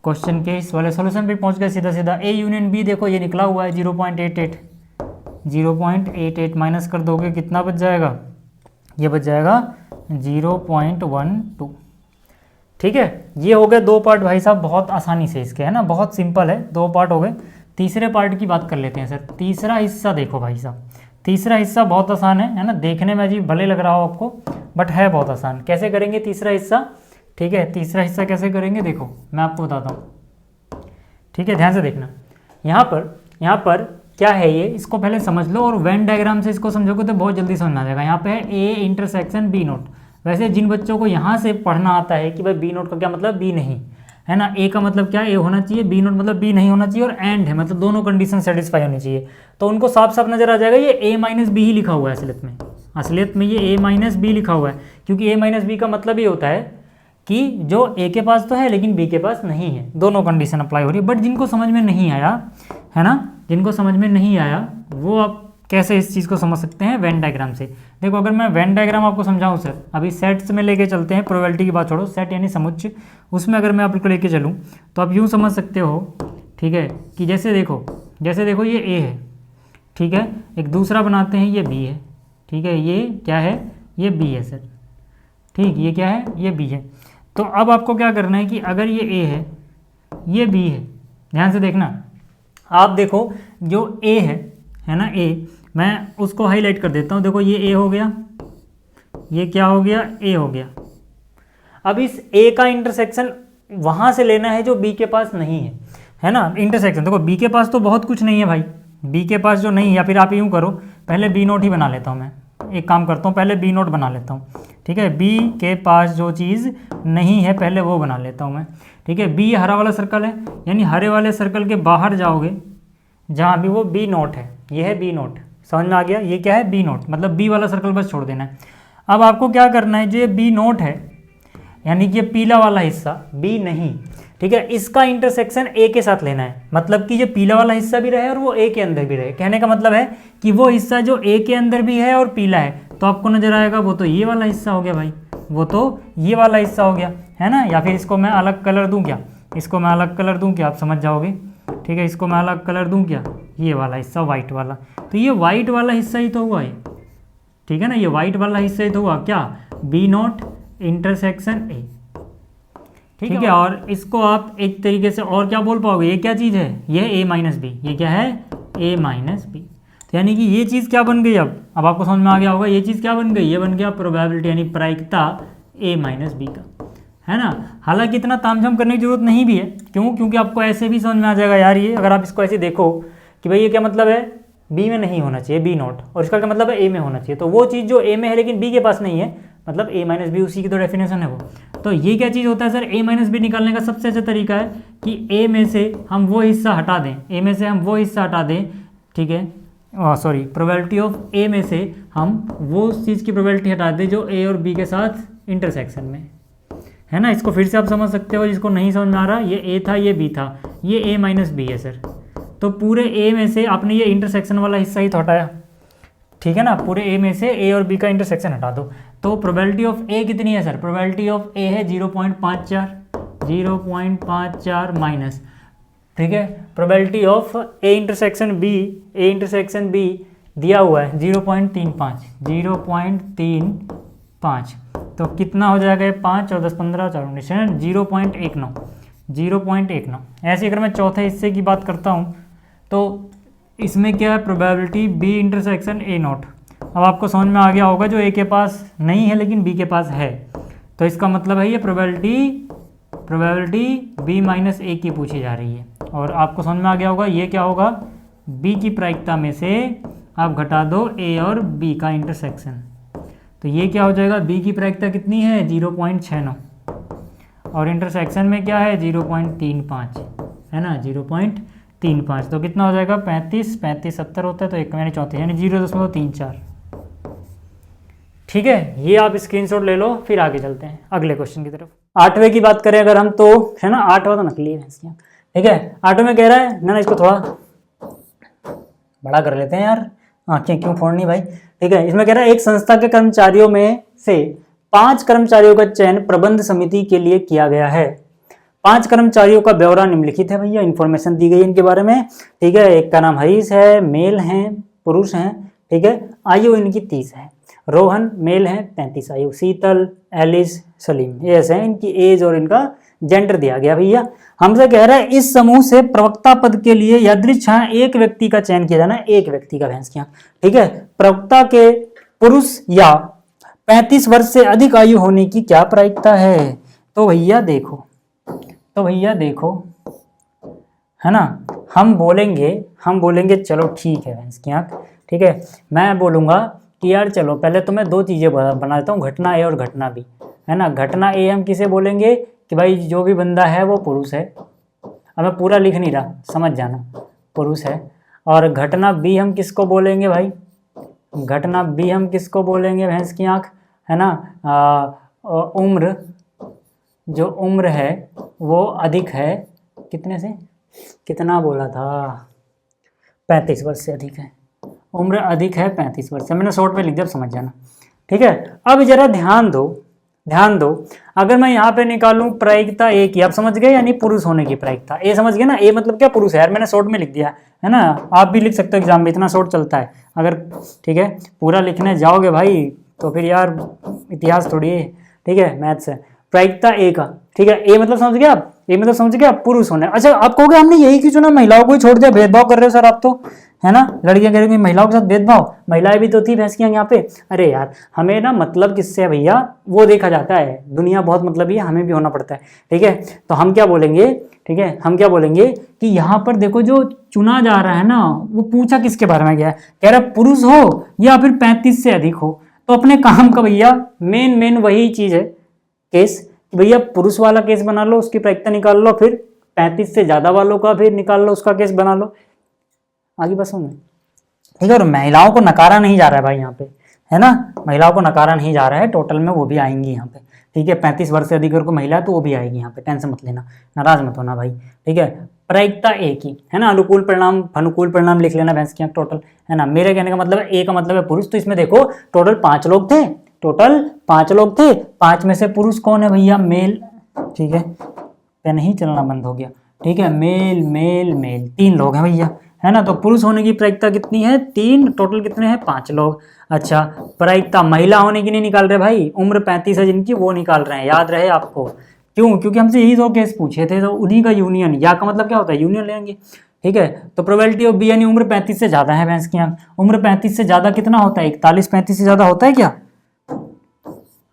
क्वेश्चन के इस वाले सोल्यूशन पे पहुंच गए सीधा सीधा। ए यूनियन बी देखो ये निकला हुआ है 0.88, 0.88 माइनस कर दोगे कितना बच जाएगा, ये बच जाएगा 0.12, ठीक है। ये हो गए दो पार्ट भाई साहब, बहुत आसानी से इसके, है ना, बहुत सिंपल है, दो पार्ट हो गए। तीसरे पार्ट की बात कर लेते हैं सर। तीसरा हिस्सा देखो भाई साहब, तीसरा हिस्सा बहुत आसान है ना, देखने में अजीब भले लग रहा हो आपको, बट है बहुत आसान। कैसे करेंगे तीसरा हिस्सा, ठीक है। तीसरा हिस्सा कैसे करेंगे देखो मैं आपको बताता हूँ, ठीक है, ध्यान से देखना। यहाँ पर क्या है ये, इसको पहले समझ लो और वेन डायग्राम से इसको समझोगे तो बहुत जल्दी समझ में आ जाएगा। यहाँ पे है ए इंटरसेक्शन बी नोट। वैसे जिन बच्चों को यहाँ से पढ़ना आता है कि भाई बी नोट का क्या मतलब, बी नहीं, है ना, ए का मतलब क्या ए होना चाहिए, बी नोट मतलब बी नहीं होना चाहिए, और एंड है मतलब दोनों कंडीशन सेटिस्फाई होनी चाहिए, तो उनको साफ साफ नजर आ जाएगा ये ए माइनस बी ही लिखा हुआ है असलियत में ये ए माइनस बी लिखा हुआ है, क्योंकि ए माइनस बी का मतलब ये होता है कि जो ए के पास तो है लेकिन बी के पास नहीं है, दोनों कंडीशन अप्लाई हो रही है। बट जिनको समझ में नहीं आया, है ना, जिनको समझ में नहीं आया वो आप कैसे इस चीज़ को समझ सकते हैं, वेन डायग्राम से। देखो अगर मैं वेन डायग्राम आपको समझाऊं सर, अभी सेट्स में लेके चलते हैं, प्रोबेबिलिटी की बात छोड़ो, सेट यानी समुच्चय, उसमें अगर मैं आपको लेके चलूं तो आप यूँ समझ सकते हो, ठीक है, कि जैसे देखो ये ए है, ठीक है, एक दूसरा बनाते हैं ये बी है, ठीक है, ये क्या है, ये बी है सर, ठीक, ये क्या है, ये बी है। तो अब आपको क्या करना है कि अगर ये ए है, ये बी है, ध्यान से देखना, आप देखो जो ए है ना, ए, मैं उसको हाईलाइट कर देता हूँ। देखो ये ए हो गया, ये क्या हो गया, ए हो गया। अब इस ए का इंटरसेक्शन वहाँ से लेना है जो बी के पास नहीं है ना, इंटरसेक्शन। देखो बी के पास तो बहुत कुछ नहीं है भाई, बी के पास जो नहीं है, या फिर आप यूँ करो, पहले बी नोट ही बना लेता हूँ मैं, एक काम करता हूँ पहले बी नोट बना लेता हूँ, ठीक है। बी के पास जो चीज़ नहीं है पहले वो बना लेता हूँ मैं, ठीक है। बी हरा वाला सर्कल है, यानी हरे वाले सर्कल के बाहर जाओगे जहाँ भी वो बी नोट है, ये है बी नोट, समझ में आ गया, ये क्या है बी नोट, मतलब बी वाला सर्कल बस छोड़ देना है। अब आपको क्या करना है, जो ये बी नोट है यानी कि ये पीला वाला हिस्सा बी नहीं, ठीक है, इसका इंटरसेक्शन ए के साथ लेना है, मतलब कि ये पीला वाला हिस्सा भी रहे और वो ए के अंदर भी रहे। कहने का मतलब है कि वो हिस्सा जो ए के अंदर भी है और पीला है, तो आपको नजर आएगा वो तो ये वाला हिस्सा हो गया भाई, वो तो ये वाला हिस्सा हो गया, है ना। या फिर इसको मैं अलग कलर दूं क्या, इसको मैं अलग कलर दूं क्या, आप समझ जाओगे, ठीक है। इसको मैं अलग कलर दूं क्या, ये वाला हिस्सा वाइट वाला, तो ये वाइट वाला हिस्सा ही तो हुआ है, ठीक है ना, ये वाइट वाला हिस्सा ही तो हुआ क्या, बी नोट इंटरसेक्शन ए, ठीक है। और इसको आप एक तरीके से और क्या बोल पाओगे, ये क्या चीज़ है, ये ए माइनस बी, ये क्या है ए माइनस बी, तो यानी कि ये चीज़ क्या बन गई, अब आपको समझ में आ गया होगा ये चीज़ क्या बन गई, ये बन गया प्रोबेबिलिटी यानी प्रायिकता ए माइनस बी का, है ना। हालांकि इतना तामझाम करने की जरूरत नहीं भी है, क्यों, क्योंकि आपको ऐसे भी समझ में आ जाएगा यार, ये अगर आप इसको ऐसे देखो कि भाई ये क्या मतलब है, बी में नहीं होना चाहिए बी नोट, और इसका क्या मतलब है ए में होना चाहिए, तो वो चीज़ जो ए में है लेकिन बी के पास नहीं है, मतलब ए माइनस बी उसी की तो डेफिनेशन है वो। तो ये क्या चीज़ होता है सर, ए माइनस बी निकालने का सबसे अच्छा तरीका है कि ए में से हम वो हिस्सा हटा दें, ए में से हम वो हिस्सा हटा दें, ठीक है, सॉरी, प्रोबेबिलिटी ऑफ ए में से हम वो चीज़ की प्रोबेबिलिटी हटा दें जो ए और बी के साथ इंटरसेक्शन में, है ना। इसको फिर से आप समझ सकते हो, जिसको नहीं समझ में आ रहा, ये ए था ये बी था, ये ए माइनस बी है सर, तो पूरे ए में से आपने ये इंटरसेक्शन वाला हिस्सा ही तो हटाया, ठीक है ना, पूरे ए में से ए और बी का इंटरसेक्शन हटा दो, तो प्रोबेबिलिटी ऑफ ए कितनी है सर, प्रोबेबिलिटी ऑफ ए है 0.54 माइनस, ठीक है, probability of A intersection B दिया हुआ है 0.35, तो कितना हो जाएगा, 5 और 10 15 4 19 0.19। ऐसे अगर मैं चौथे हिस्से की बात करता हूँ तो इसमें क्या है, probability B intersection A not. अब आपको समझ में आ गया होगा जो ए के पास नहीं है लेकिन बी के पास है, तो इसका मतलब है ये प्रोबेबिलिटी बी माइनस ए की पूछी जा रही है, और आपको समझ में आ गया होगा ये क्या होगा, बी की प्रायिकता में से आप घटा दो ए और बी का इंटरसेक्शन, तो ये क्या हो जाएगा, बी की प्रायिकता कितनी है 0.69 और इंटरसेक्शन में क्या है 0.35, है ना 0.35, तो कितना हो जाएगा 35 70 होता है, तो 1 यानी 34 यानी 0.34, ठीक है। ये आप स्क्रीनशॉट ले लो, फिर आगे चलते हैं अगले क्वेश्चन की तरफ। 8वें की बात करें अगर हम, तो है ना 8वां तो नकली है इसकी, ठीक है। 8वें में कह रहा है ना, इसको थोड़ा बड़ा कर लेते हैं यार, आंखें क्यों फोड़नी भाई, ठीक है। इसमें कह रहा है एक संस्था के कर्मचारियों में से 5 कर्मचारियों का चयन प्रबंध समिति के लिए किया गया है। 5 कर्मचारियों का ब्यौरा निम्नलिखित है, भैया इन्फॉर्मेशन दी गई इनके बारे में, ठीक है। एक का नाम हरीश है, मेल हैं, पुरुष हैं, ठीक है, आयु इनकी 30 है। रोहन मेल हैं 35 आयु, शीतल, एलिस, सलीम, ये ऐसे हैं, इनकी एज और इनका जेंडर दिया गया। भैया हमसे कह रहा है इस समूह से प्रवक्ता पद के लिए यादृच्छा एक व्यक्ति का चयन किया जाना, एक व्यक्ति का भैंस किया, ठीक है। प्रवक्ता के पुरुष या 35 वर्ष से अधिक आयु होने की क्या प्रायिकता है, तो भैया देखो है ना, हम बोलेंगे चलो ठीक है भैंस की आंख, ठीक है। मैं बोलूँगा कि यार चलो पहले तो मैं 2 चीज़ें बना देता हूँ, घटना ए और घटना बी, है ना। घटना ए हम किसे बोलेंगे कि भाई जो भी बंदा है वो पुरुष है, अब मैं पूरा लिख नहीं रहा, समझ जाना, पुरुष है। और घटना बी हम किसको बोलेंगे भाई, घटना बी हम किसको बोलेंगे भैंस की आंख, है ना, उम्र, जो उम्र है वो अधिक है, कितने से कितना बोला था, 35 वर्ष से अधिक है, उम्र अधिक है 35 वर्ष से, मैंने शॉर्ट में लिख दिया, समझ जाना, ठीक है। अब जरा ध्यान दो, अगर मैं यहाँ पे निकालूं प्रायिकता ए की, आप समझ गए, यानी पुरुष होने की प्रायिकता, ए समझ गए ना, ए मतलब क्या पुरुष है यार, मैंने शॉर्ट में लिख दिया है ना, आप भी लिख सकते हो एग्जाम में, इतना शॉर्ट चलता है। अगर ठीक है पूरा लिखने जाओगे भाई तो फिर यार इतिहास थोड़ी है, ठीक है, मैथ्स है। प्रायिकता ए का, ठीक है। ए मतलब समझ गया आप, ए मतलब समझ गया पुरुष होने। अच्छा आप कहोगे हमने यही क्यों चुना, महिलाओं को ही छोड़ दिया, भेदभाव कर रहे हो सर आप तो, है ना। लड़कियां कह रही हैं महिलाओं के साथ भेदभाव, महिलाएं भी तो थी भैंसियां यहाँ पे। अरे यार हमें ना मतलब किससे है भैया, वो देखा जाता है, दुनिया बहुत मतलबी है, हमें भी होना पड़ता है, ठीक है। तो हम क्या बोलेंगे, ठीक है, हम क्या बोलेंगे कि यहाँ पर देखो जो चुना जा रहा है ना, वो पूछा किसके बारे में गया है, कह रहा पुरुष हो या फिर 35 से अधिक हो। तो अपने काम का भैया मेन वही चीज है, केस, भैया पुरुष वाला केस बना लो, उसकी प्रायिकता निकाल लो, फिर 35 से ज्यादा वालों का फिर निकाल लो, उसका केस बना लो, आगे बस होंगे, ठीक है। और महिलाओं को नकारा नहीं जा रहा है भाई यहाँ पे, है ना, महिलाओं को नकारा नहीं जा रहा है, टोटल में वो भी आएंगी यहाँ पे, ठीक है। 35 वर्ष से अधिक अगर को महिला है तो वो भी आएगी यहाँ पे, टेंशन मत लेना, नाराज मत होना भाई, ठीक है। प्रायिकता ए की, है ना, अनुकूल परिणाम अनुकूल परिणाम लिख लेना भैंस की टोटल, है ना। मेरे कहने का मतलब है ए का मतलब है पुरुष, तो इसमें देखो टोटल 5 लोग थे, टोटल 5 लोग थे, 5 में से पुरुष कौन है भैया, मेल, ठीक है, पेन ही चलना बंद हो गया, ठीक है, मेल मेल मेल 3 लोग हैं भैया, है ना। तो पुरुष होने की प्रायिकता कितनी है, 3, टोटल कितने हैं, 5 लोग। अच्छा प्रायिकता महिला होने की नहीं निकाल रहे भाई, उम्र 35 है जिनकी वो निकाल रहे हैं, याद रहे आपको, क्यों, क्योंकि हमसे यही 2 केस पूछे थे, तो उन्हीं का यूनियन, या का मतलब क्या होता है, यूनियन लेंगे, ठीक है। तो प्रोबेबिलिटी ऑफ बी यानी उम्र 35 से ज्यादा है भैंस की आंख, उम्र 35 से ज्यादा कितना होता है, 41, 35 से ज्यादा होता है क्या,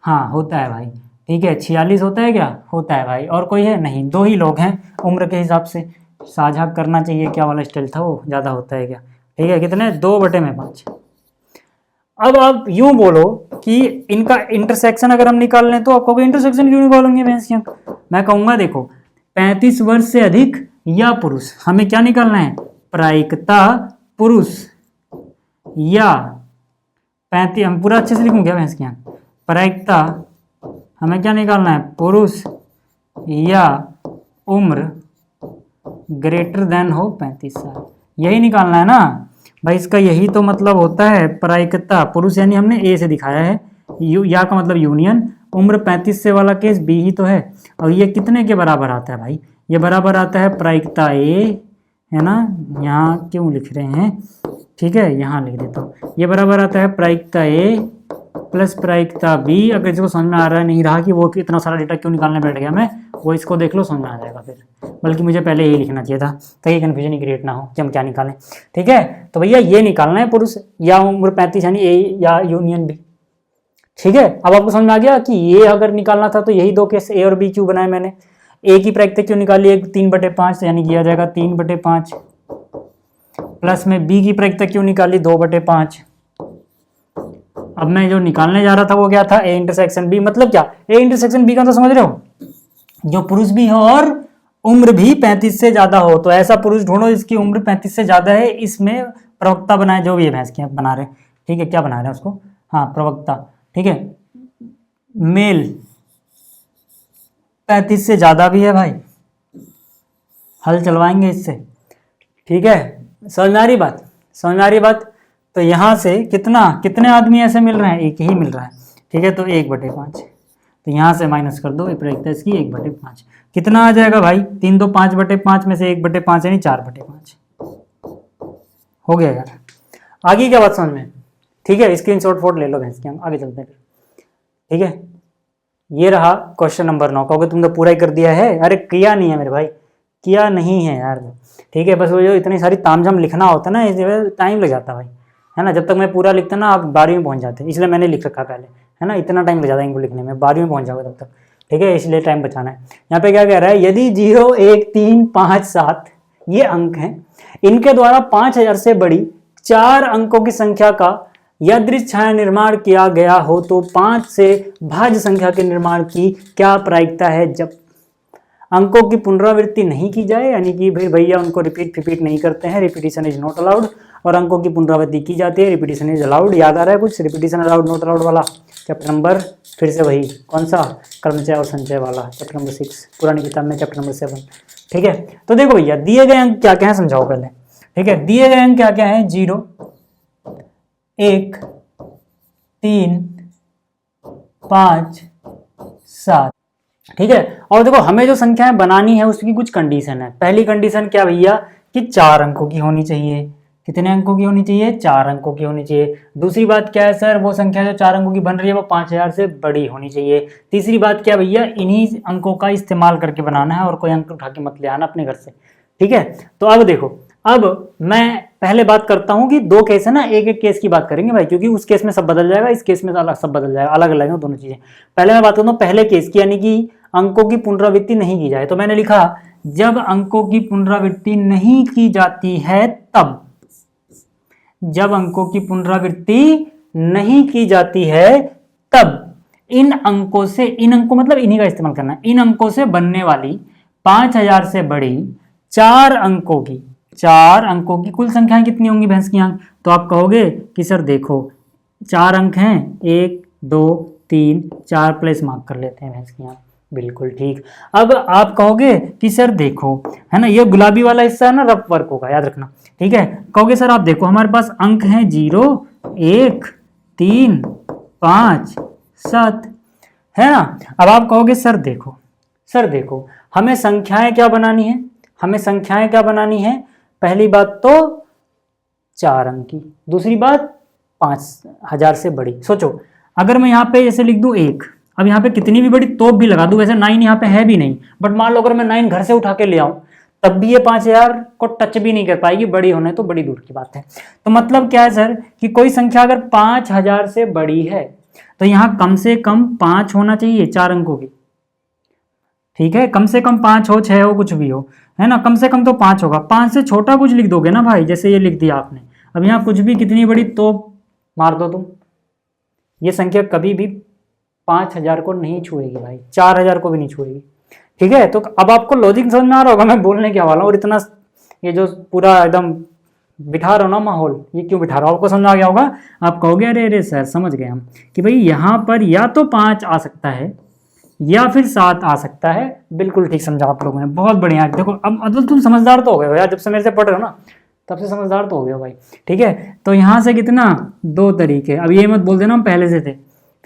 हाँ होता है भाई, ठीक है। 46 होता है क्या, होता है भाई। और कोई है नहीं, 2 ही लोग हैं उम्र के हिसाब से, साझा करना चाहिए क्या वाला स्टाइल था वो, ज्यादा होता है क्या, ठीक है, कितने 2/5। अब आप यूं बोलो कि इनका इंटरसेक्शन अगर हम निकाल लें, तो आप कहोगे इंटरसेक्शन क्यों निकालेंगे भैंसियां, मैं कहूंगा देखो 35 वर्ष से अधिक या पुरुष, हमें क्या निकालना है, प्रायिकता पुरुष या 35, हम पूरा अच्छे से लिखूं क्या भैंस की आंख, प्रायिकता हमें क्या निकालना है, पुरुष या उम्र ग्रेटर देन हो 35 साल, यही निकालना है ना भाई, इसका यही तो मतलब होता है प्रायिकता पुरुष, यानी हमने ए से दिखाया है, या का मतलब यूनियन, उम्र 35 से वाला केस बी ही तो है। और ये कितने के बराबर आता है भाई, ये बराबर आता है प्रायिकता ए, है ना, यहाँ क्यों लिख रहे हैं, ठीक है, यहाँ लिख देता हूँ, ये बराबर आता है प्रायिकता ए प्लस प्रायिकता बी। अगर इसको समझ में आ रहा नहीं रहा कि वो इतना सारा डेटा क्यों निकालने बैठ गया मैं, वो इसको देख लो, समझ में आ जाएगा फिर, बल्कि मुझे पहले यही लिखना चाहिए था ताकि कन्फ्यूजन ही क्रिएट ना हो कि हम क्या निकालें, ठीक है। तो भैया ये निकालना है पुरुष या उम्र 35 यानी ए या यूनियन बी, ठीक है। अब आपको समझ में आ गया कि ये अगर निकालना था तो यही 2 केस ए और बी क्यों बनाए मैंने, ए की प्रायिकता क्यों निकाली, 3/5 यानी किया जाएगा 3/5, प्लस में बी की प्रायिकता क्यों निकाली 2/5। अब मैं जो निकालने जा रहा था वो क्या था, ए इंटरसेक्शन बी, मतलब क्या, ए इंटरसेक्शन बी का तो समझ रहे हो, जो पुरुष भी हो और उम्र भी 35 से ज्यादा हो, तो ऐसा पुरुष ढूंढो जिसकी उम्र 35 से ज्यादा है, इसमें प्रवक्ता बनाए, जो भी है भैंस की बना रहे, ठीक है, क्या बना रहे हैं उसको, हाँ प्रवक्ता, ठीक है। मेल 35 से ज्यादा भी है भाई, हल चलवाएंगे इससे, ठीक है, समझ में आ रही बात, समझ में आ रही बात। तो यहाँ से कितने आदमी ऐसे मिल रहे हैं, एक ही मिल रहा है, ठीक है, तो 1/5, तो यहाँ से माइनस कर दो प्रायिकता इसकी 1/5, कितना आ जाएगा भाई, 3 2 5/5 में से 1/5 यानी 4/5, हो गया यार। आगे क्या बात समझ में, ठीक है, स्क्रीनशॉट फोटो ले लो भैंस की, हम आगे चलते हैं फिर, ठीक है। ये रहा क्वेश्चन नंबर 9, कहोगे तुमने पूरा ही कर दिया है, अरे किया नहीं है मेरे भाई, किया नहीं है यार, ठीक है, बस वो जो इतनी सारी तामझाम लिखना होता है ना, इस टाइम लग जाता है भाई, है ना। जब तक मैं पूरा लिखता ना आप 12वीं में पहुंच जाते, इसलिए मैंने लिख रखा पहले, है ना, इतना टाइम लग जाता है इनको लिखने में, 12वीं में पहुंच जाओगे तब तक, ठीक है, इसलिए टाइम बचाना है। यहाँ पे क्या कह रहा है, यदि 0 1 3 5 7 ये अंक हैं, इनके द्वारा 5000 से बड़ी 4 अंकों की संख्या का यादृच्छ छाया निर्माण किया गया हो, तो 5 से भाज्य संख्या के निर्माण की क्या प्रायिकता है, जब अंकों की पुनरावृत्ति नहीं की जाए, यानी कि भाई भैया उनको रिपीट नहीं करते हैं, रिपीटिशन इज नॉट अलाउड, और अंकों की पुनरावृत्ति की जाती है, रिपीटिशन इज अलाउड। याद आ रहा है कुछ, रिपीटिशन अलाउड नॉट अलाउड वाला चैप्टर नंबर, फिर से वही कौन सा, क्रमचय और संचय वाला चैप्टर नंबर 6 पुरानी किताब में, चैप्टर नंबर 7, ठीक है। तो देखो भैया दिए गए अंक क्या क्या है समझाओ पहले, ठीक है, दिए गए अंक क्या क्या है, 0 1 3 5 7, ठीक है। और देखो हमें जो संख्याएं बनानी है उसकी कुछ कंडीशन है। पहली कंडीशन क्या भैया कि 4 अंकों की होनी चाहिए, कितने अंकों की होनी चाहिए? 4 अंकों की होनी चाहिए। दूसरी बात क्या है सर? वो संख्या जो 4 अंकों की बन रही है वो 5000 से बड़ी होनी चाहिए। तीसरी बात क्या भैया? इन्हीं अंकों का इस्तेमाल करके बनाना है और कोई अंक उठा के मत ले आना अपने घर से, ठीक है। तो अब देखो, अब मैं पहले बात करता हूं कि दो केस है ना, एक एक केस की बात करेंगे भाई, क्योंकि उस केस में सब बदल जाएगा, इस केस में अलग सब बदल जाएगा, अलग अलग है दोनों चीजें। पहले मैं बात करता हूँ पहले केस की, यानी कि अंकों की पुनरावृत्ति नहीं की जाए। तो मैंने लिखा जब अंकों की पुनरावृत्ति नहीं की जाती है तब, जब अंकों की पुनरावृत्ति नहीं की जाती है तब इन अंकों से, इन अंकों मतलब इन्हीं का इस्तेमाल करना है, इन अंकों से बनने वाली 5000 से बड़ी 4 अंकों की, 4 अंकों की कुल संख्याएं कितनी होंगी भैंस की आंख? तो आप कहोगे कि सर देखो 4 अंक हैं, 1 2 3 4 प्लस मार्क कर लेते हैं भैंस की आंख, बिल्कुल ठीक। अब आप कहोगे कि सर देखो, है ना, ये गुलाबी वाला हिस्सा है ना रफ वर्क होगा, याद रखना, ठीक है। कहोगे सर आप देखो हमारे पास अंक हैं 0 1 3 5 7, है ना। अब आप कहोगे सर देखो, सर देखो हमें संख्याएं क्या बनानी है? हमें संख्याएं क्या बनानी है? पहली बात तो 4 अंक की, दूसरी बात 5000 से बड़ी। सोचो अगर मैं यहाँ पे ऐसे लिख दूं 1, अब यहाँ पे कितनी भी बड़ी तोप भी लगा दूं, वैसे 9 यहाँ पे है भी नहीं, बट मान लो अगर मैं 9 घर से उठा के ले आऊं तब भी ये 5000 को टच भी नहीं कर पाएगी, बड़ी होने तो बड़ी दूर की बात है। तो मतलब क्या है सर कि कोई संख्या अगर 5000 से बड़ी है तो यहाँ कम से कम 5 होना चाहिए 4 अंकों की, ठीक है। कम से कम 5 हो, 6 हो, कुछ भी हो, है ना, कम से कम तो 5 होगा। 5 से छोटा कुछ लिख दोगे ना भाई, जैसे ये लिख दिया आपने, अब यहाँ कुछ भी कितनी बड़ी तोप मार दो तुम, ये संख्या कभी भी 5000 को नहीं छुएगी भाई, 4000 को भी नहीं छुएगी, ठीक है। तो अब आपको लॉजिक समझ में आ रहा होगा मैं बोलने क्या वाला हूँ, और इतना ये जो पूरा एकदम बिठा रहा हूँ ना माहौल, ये क्यों बिठा रहा हूँ आपको समझ आ गया होगा। आप कहोगे अरे अरे सर समझ गए हम कि भाई यहाँ पर या तो 5 आ सकता है या फिर 7 आ सकता है, बिल्कुल ठीक समझा आप लोगों ने, बहुत बढ़िया। देखो अब मतलब तुम समझदार तो हो गए हो यार, जब से मेरे से पढ़ रहे हो ना तब से समझदार तो हो गए हो भाई, ठीक है। तो यहाँ से कितना 2 तरीके, अब ये मत बोल देना हम पहले से थे,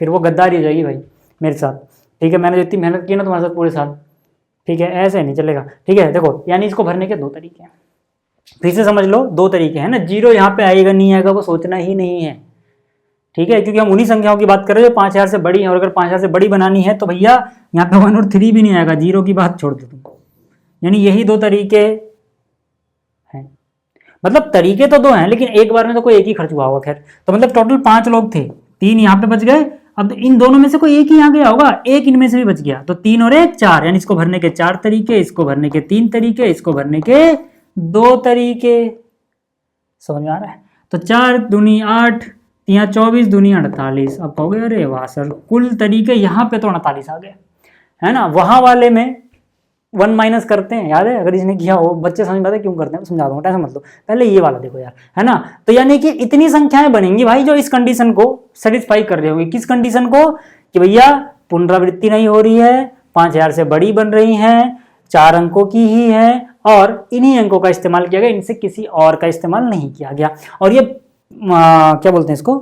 फिर वो गद्दारी हो जाएगी भाई मेरे साथ, ठीक है। मैंने जितनी मेहनत की ना तुम्हारे साथ पूरे साल, ठीक है, ऐसे नहीं चलेगा, ठीक है। देखो यानी इसको भरने के 2 तरीके हैं, फिर से समझ लो 2 तरीके हैं ना। 0 यहाँ पे आएगा नहीं आएगा वो सोचना ही नहीं है, ठीक है, क्योंकि हम उन्हीं संख्याओं की बात कर रहे हैं जो 5000 से बड़ी है, और अगर 5000 से बड़ी बनानी है तो भैया यहाँ पे 1 और 3 भी नहीं आएगा, 0 की बात छोड़ दो तुम। यानी यही 2 तरीके हैं, मतलब तरीके तो 2 हैं लेकिन एक बार में तो कोई एक ही खर्च हुआ होगा। खैर तो मतलब टोटल 5 लोग थे, 3 यहाँ पे बच गए, अब इन दोनों में से कोई एक ही आ गया होगा, एक इनमें से भी बच गया, तो 3 और 1 4, यानी इसको भरने के 4 तरीके, इसको भरने के 3 तरीके, इसको भरने के 2 तरीके, समझ में आ रहा है। तो 4 दूनी 8, यहाँ 24 दूनी 48। अब कहोगे अरे वाह सर कुल तरीके यहाँ पे तो 48 आ गए, है ना। वहां वाले में 1 माइनस करते हैं, याद है, अगर इसने किया हो, बच्चे समझ पाते क्यों करते हैं, समझा दूंगा, टेंशन मत लो, पहले ये वाला देखो यार, है ना। तो यानी कि इतनी संख्याएं बनेंगी भाई जो इस कंडीशन को सेटिस्फाई कर रही होंगी। किस कंडीशन को? कि भैया पुनरावृत्ति नहीं हो रही है, 5000 से बड़ी बन रही है, 4 अंकों की ही है, और इन्हीं अंकों का इस्तेमाल किया गया, इनसे किसी और का इस्तेमाल नहीं किया गया। और ये क्या बोलते हैं इसको,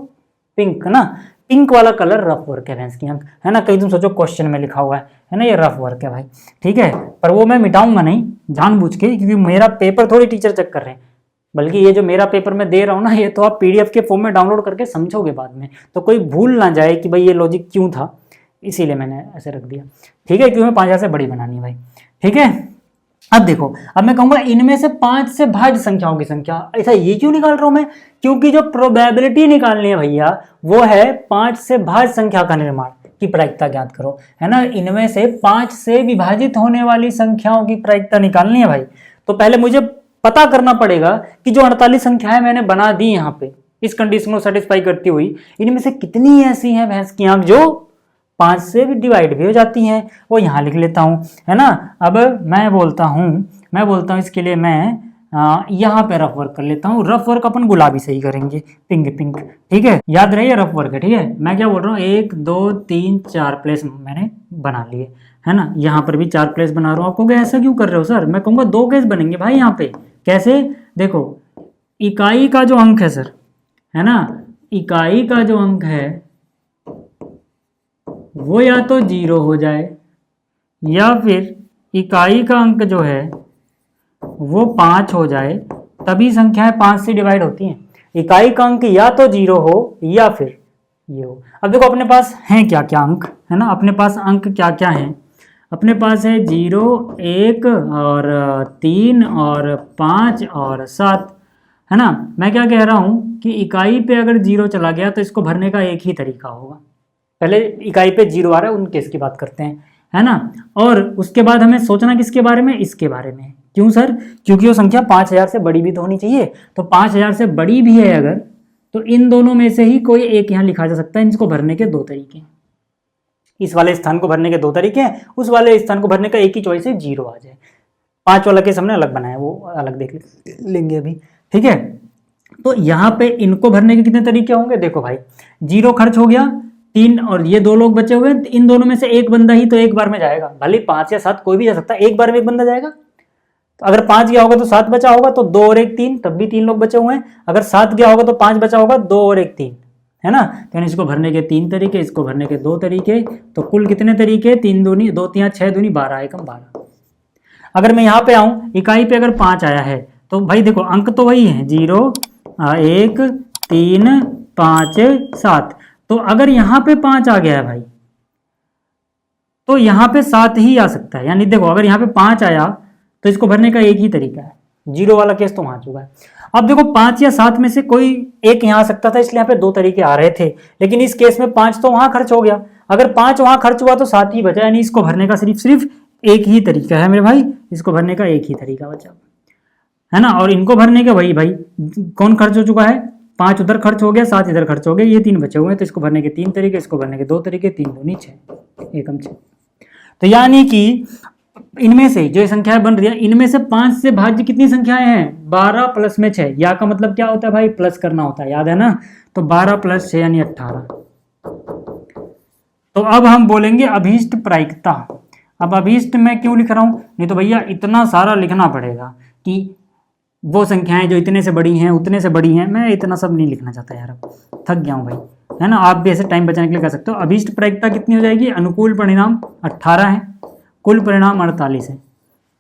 पिंक ना, पिंक वाला कलर रफ वर्क है भैंस की आंख, है ना। कहीं तुम सोचो क्वेश्चन में लिखा हुआ है ना, ये रफ वर्क है भाई, ठीक है। पर वो मैं मिटाऊंगा नहीं जानबूझ के, क्योंकि मेरा पेपर थोड़ी टीचर चेक कर रहे हैं, बल्कि ये जो मेरा पेपर मैं दे रहा हूँ ना, ये तो आप पीडीएफ के फॉर्म में डाउनलोड करके समझोगे बाद में, तो कोई भूल ना जाए कि भाई ये लॉजिक क्यों था, इसीलिए मैंने ऐसे रख दिया, ठीक है, क्योंकि 5000 से बड़ी बनानी है भाई, ठीक है। अब देखो, अब मैं कहूंगा इनमें से 5 से भाज्य संख्याओं की संख्या, ऐसा ये क्यों निकाल रहा हूं मैं, क्योंकि जो प्रोबेबिलिटी निकालनी है भैया वो है 5 से भाज्य संख्या का निर्माण की प्रायिकता ज्ञात करो, है ना। इनमें से 5 से विभाजित होने वाली संख्याओं की प्रायिकता निकालनी है भाई। तो पहले मुझे पता करना पड़ेगा कि जो 48 संख्याएं मैंने बना दी यहाँ पे इस कंडीशन को सेटिस्फाई करती हुई, इनमें से कितनी ऐसी हैं भैंस की आंख जो 5 से भी डिवाइड भी हो जाती हैं, वो यहाँ लिख लेता हूँ, है ना। अब मैं बोलता हूँ इसके लिए मैं यहाँ पे रफ वर्क कर लेता हूँ। रफ वर्क अपन गुलाबी से ही करेंगे, पिंक, ठीक है, याद रहिए रफ वर्क है, ठीक है। मैं क्या बोल रहा हूँ, 1 2 3 4 प्लेस मैंने बना लिए, है ना। यहाँ पर भी 4 प्लेस बना रहा हूँ। आपको ऐसा क्यों कर रहे हो सर, मैं कहूँगा 2 केस बनेंगे भाई यहाँ पे। कैसे? देखो इकाई का जो अंक है सर, है ना, इकाई का जो अंक है वो या तो 0 हो जाए, या फिर इकाई का अंक जो है वो 5 हो जाए, तभी संख्याएं 5 से डिवाइड होती हैं। इकाई का अंक या तो 0 हो या फिर ये हो। अब देखो अपने पास हैं क्या क्या अंक, है ना, अपने पास अंक क्या क्या हैं। अपने पास है 0, 1 और 3 और 5 और 7, है ना। मैं क्या कह रहा हूँ कि इकाई पे अगर 0 चला गया तो इसको भरने का एक ही तरीका होगा। पहले इकाई पे 0 आ रहा है उन केस की बात करते हैं, है ना। और उसके बाद हमें सोचना किसके बारे में, इसके बारे में। क्यों सर? क्योंकि वो संख्या 5000 से बड़ी भी तो होनी चाहिए। तो 5000 से बड़ी भी है अगर, तो इन दोनों में से ही कोई एक यहाँ लिखा जा सकता है। इसको भरने के दो तरीके हैं, इस वाले स्थान को भरने के दो तरीके हैं, उस वाले स्थान को भरने का एक ही चॉइस है, 0 आ जाए। 5 वाला केस हमने अलग बनाया, वो अलग देख लेंगे अभी, ठीक है। तो यहाँ पे इनको भरने के कितने तरीके होंगे, देखो भाई 0 खर्च हो गया, 3 और ये 2 लोग बचे हुए हैं, इन दोनों में से एक बंदा ही तो एक बार में जाएगा। भले 5 या 7 कोई भी जा सकता है, एक बार में एक बंदा जाएगा। तो अगर 5 गया होगा तो 7 बचा होगा, तो 2 और 1 3, तब भी 3 लोग बचे हुए हैं। अगर 7 गया होगा तो 5 बचा होगा, 2 और 1 3, है ना। यानी इसको भरने के 3 तरीके, इसको भरने के 2 तरीके, तो कुल कितने तरीके, 3 दूनी 2 3 6 दूनी 12, एकम 12। अगर मैं यहाँ पे आऊँ, इकाई पे अगर 5 आया है तो भाई देखो अंक तो वही है, 0 1 3 5 7। तो अगर यहाँ पे 5 आ गया है भाई, तो यहाँ पे 7 ही आ सकता है। यानी देखो अगर यहाँ पे 5 आया तो इसको भरने का एक ही तरीका है। 0 वाला केस तो वहां चुका है। अब देखो 5 या 7 में से कोई एक यहाँ आ सकता था, इसलिए यहाँ पे 2 तरीके आ रहे थे। लेकिन इस केस में 5 तो वहां खर्च हो गया, अगर 5 वहां खर्च हुआ तो 7 ही बचा। यानी इसको भरने का सिर्फ एक ही तरीका है मेरे भाई, इसको भरने का एक ही तरीका बचा, है ना। और इनको भरने का वही भाई, कौन खर्च हो चुका है, 5 उधर खर्च हो गया, 7 इधर खर्च हो गया, ये 3 बचे हुए हैं। तो इसको भरने के 3 तरीके, इसको भरने के 2 तरीके, 3 दूनी 6, एकम 6। तो यानी कि इनमें से जो संख्याएं बन रही है, इनमें से 5 से भाज्य कितनी संख्याएं हैं, 12 प्लस में 6। या का मतलब क्या होता है भाई, प्लस करना होता है, याद है ना। तो 12 प्लस 6 यानी 18। तो अब हम बोलेंगे अभीष्ट प्रायिकता। अब अभीष्ट मैं क्यों लिख रहा हूं, नहीं तो भैया इतना सारा लिखना पड़ेगा कि वो संख्याएं जो इतने से बड़ी हैं उतने से बड़ी हैं, मैं इतना सब नहीं लिखना चाहता यार, अब थक गया हूं भाई, है ना। आप भी ऐसे टाइम बचाने के लिए कर सकते हो। अभीष्ट प्रायिकता कितनी हो जाएगी, अनुकूल परिणाम 18 है, कुल परिणाम 48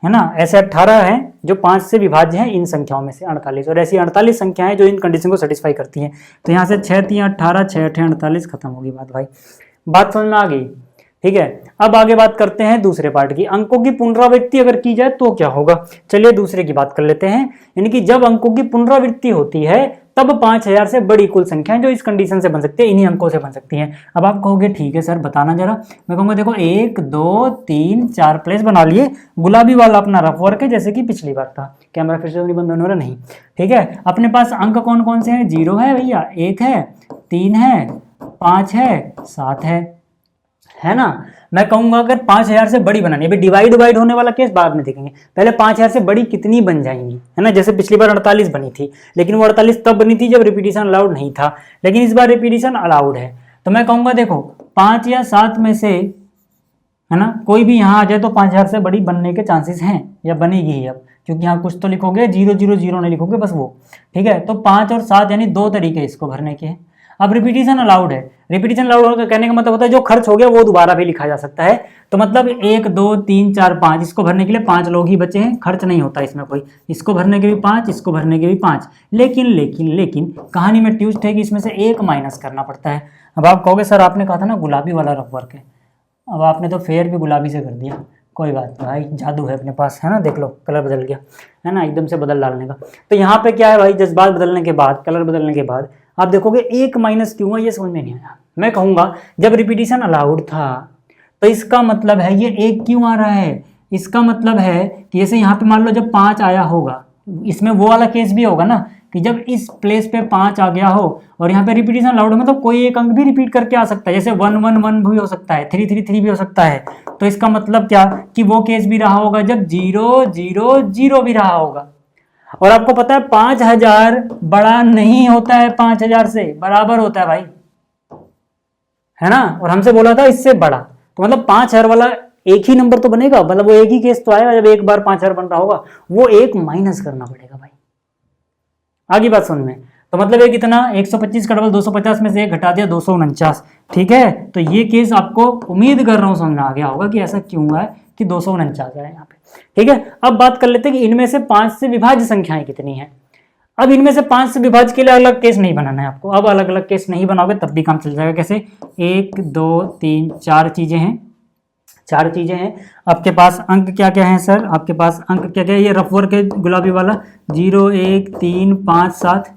है ना। ऐसे 18 हैं जो 5 से विभाज्य हैं इन संख्याओं में से 48, और ऐसी 48 संख्याएं जो इन कंडीशन को सेटिस्फाई करती हैं। तो यहाँ से 6 3 18, 6 8 48, खत्म होगी बात भाई। बात समझ में आ गई, ठीक है। अब आगे बात करते हैं दूसरे पार्ट की। अंकों की पुनरावृत्ति अगर की जाए तो क्या होगा, चलिए दूसरे की बात कर लेते हैं। यानी कि जब अंकों की पुनरावृत्ति होती है तब 5000 से बड़ी कुल संख्याएं जो इस कंडीशन से बन सकती है, इन्हीं अंकों से बन सकती हैं। अब आप कहोगे ठीक है सर बताना जरा। मैं कहूँगा देखो 1 2 3 4 प्लेस बना लिए, गुलाबी वाला अपना रफ वर्क है जैसे कि पिछली बार था। कैमरा फिर से नहीं बंद होने वाला, नहीं, ठीक है। अपने पास अंक कौन कौन से हैं, 0 है भैया, 1 है, 3 है, 5 है, 7 है ना। मैं कहूंगा अगर 5000 से बड़ी बनानी है, अभी डिवाइड होने वाला केस बाद में देखेंगे, पहले 5000 से बड़ी कितनी बन जाएंगी, है ना। जैसे पिछली बार 48 बनी थी, लेकिन वो 48 तब बनी थी जब रिपीटिशन अलाउड नहीं था, लेकिन इस बार रिपीटिशन अलाउड है। तो मैं कहूंगा देखो 5 या 7 में से, है ना, कोई भी यहाँ आ जाए तो 5000 से बड़ी बनने के चांसेस हैं, या बनेगी ही अब, क्योंकि यहाँ कुछ तो लिखोगे, 0 0 0 नहीं लिखोगे बस वो, ठीक है। तो 5 और 7 यानी 2 तरीके इसको भरने के हैं। अब रिपीटिशन अलाउड है, रिपीटिशन अलाउड कहने का मतलब होता है जो खर्च हो गया वो दोबारा भी लिखा जा सकता है। तो मतलब 1 2 3 4 5, इसको भरने के लिए 5 लोग ही बचे हैं, खर्च नहीं होता इसमें कोई, इसको भरने के भी 5, इसको भरने के भी 5। लेकिन कहानी में ट्विस्ट है कि इसमें से एक माइनस करना पड़ता है। अब आप कहोगे सर आपने कहा था ना गुलाबी वाला रफ वर्क है, अब आपने तो फेयर भी गुलाबी से कर दिया। कोई बात नहीं भाई, जादू है अपने पास, है ना, देख लो कलर बदल गया, है ना, एकदम से बदल डालने का। तो यहाँ पे क्या है भाई, जज्बात बदलने के बाद, कलर बदलने के बाद आप देखोगे एक माइनस क्यों है, ये समझ में नहीं आया। मैं कहूँगा जब रिपीटिशन अलाउड था तो इसका मतलब है ये एक क्यों आ रहा है, इसका मतलब है कि जैसे यहाँ पे मान लो जब 5 आया होगा, इसमें वो वाला केस भी होगा ना कि जब इस प्लेस पे 5 आ गया हो और यहाँ पे रिपीटिशन अलाउड में, तो कोई एक अंक भी रिपीट करके आ सकता है, जैसे 1 1 1 भी हो सकता है, 3 3 3 भी हो सकता है। तो इसका मतलब क्या कि वो केस भी रहा होगा जब 0 0 0 भी रहा होगा। और आपको पता है 5000 बड़ा नहीं होता है, 5000 से बराबर होता है भाई, है ना। और हमसे बोला था इससे बड़ा, तो मतलब 5000 वाला एक ही नंबर तो बनेगा, मतलब वो एक ही केस तो आएगा जब एक बार 5000 बन रहा होगा, वो एक माइनस करना पड़ेगा भाई। आगे बात समझ में, तो मतलब ये कितना 125 का डबल 250 में से एक घटा दिया 249, ठीक है। तो ये केस आपको उम्मीद कर रहा हूं समझ में आ गया होगा कि ऐसा क्यों हुआ है कि 249 है यहाँ पे, ठीक है। अब बात कर लेते हैं कि इनमें से 5 से विभाज्य संख्याएं कितनी हैं। अब इनमें से 5 से विभाज्य के लिए अलग केस नहीं बनाना है आपको। अब अलग अलग केस नहीं बनाओगे तब भी काम चल जाएगा। कैसे? 1 2 3 4 चीजें हैं, 4 चीजें हैं। आपके पास अंक क्या क्या है सर? आपके पास अंक क्या क्या है? ये रफ वर्क है गुलाबी वाला, 0 1 3 5 7।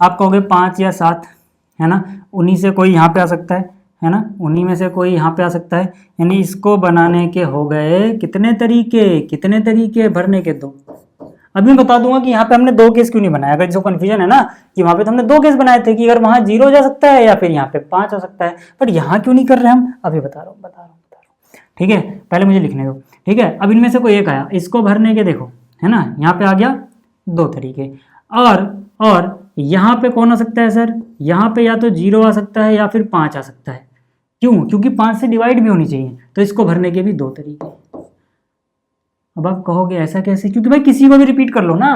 आप कहोगे 5 या 7, है ना? उन्हीं से कोई यहाँ पे आ सकता है ना? उन्हीं में से कोई यहाँ पे आ सकता है। यानी इसको बनाने के हो गए कितने तरीके? कितने तरीके भरने के? 2। अभी मैं बता दूंगा कि यहाँ पे हमने 2 केस क्यों नहीं बनाया। अगर जो कंफ्यूजन है ना कि वहां पे तो हमने 2 केस बनाए थे कि अगर वहां 0 जा सकता है या फिर यहाँ पे 5 आ सकता है, बट यहाँ क्यों नहीं कर रहे हम? अभी बता रहा हूँ। ठीक है, पहले मुझे लिखने दो। ठीक है, अब इनमें से कोई एक आया, इसको भरने के देखो, है ना? यहाँ पे आ गया 2 तरीके। और यहाँ पे कौन आ सकता है सर? यहाँ पे या तो 0 आ सकता है या फिर 5 आ सकता है। क्यों? क्योंकि 5 से डिवाइड भी होनी चाहिए, तो इसको भरने के भी 2 तरीके। अब आप कहोगे ऐसा कैसे? क्योंकि भाई किसी को भी रिपीट कर लो ना।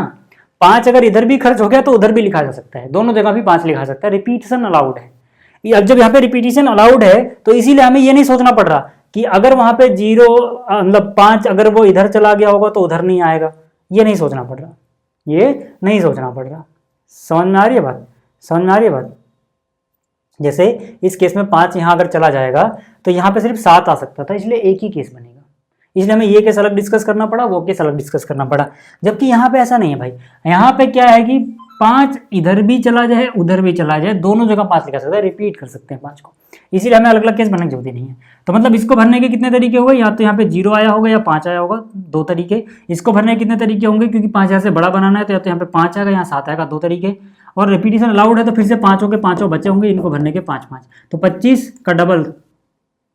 5 अगर इधर भी खर्च हो गया तो उधर भी लिखा जा सकता है, दोनों जगह भी 5 लिखा जा सकता है। रिपीटिशन अलाउड है। अब जब यहाँ पे रिपीटिशन अलाउड है तो इसीलिए हमें ये नहीं सोचना पड़ रहा कि अगर वहां पे 0 मतलब 5 अगर वो इधर चला गया होगा तो उधर नहीं आएगा। ये नहीं सोचना पड़ रहा, ये नहीं सोचना पड़ रहा। समझ में आ रही है बात? समझ में आ रही है बात? जैसे इस केस में 5 यहाँ अगर चला जाएगा तो यहाँ पे सिर्फ 7 आ सकता था, इसलिए एक ही केस बनेगा। इसलिए हमें ये केस अलग डिस्कस करना पड़ा, वो केस अलग डिस्कस करना पड़ा। जबकि यहाँ पे ऐसा नहीं है भाई। यहाँ पे क्या है कि 5 इधर भी चला जाए उधर भी चला जाए, दोनों जगह 5 लिखा सकता है, रिपीट कर सकते हैं 5 को। इसीलिए हमें अलग अलग केस बनने की जरूरत नहीं है। तो मतलब इसको भरने के कितने तरीके हो गए? या तो यहाँ पे 0 आया होगा या 5 आया होगा, 2 तरीके। इसको भरने के कितने तरीके होंगे? क्योंकि 5 यहाँ से बड़ा बनाना है तो या तो यहाँ पे 5 आएगा, यहाँ 7 आएगा, 2 तरीके। और रिपीटिशन अलाउड है तो फिर से 5 के 5 बचे होंगे, इनको भरने के 5 5। तो 25 का डबल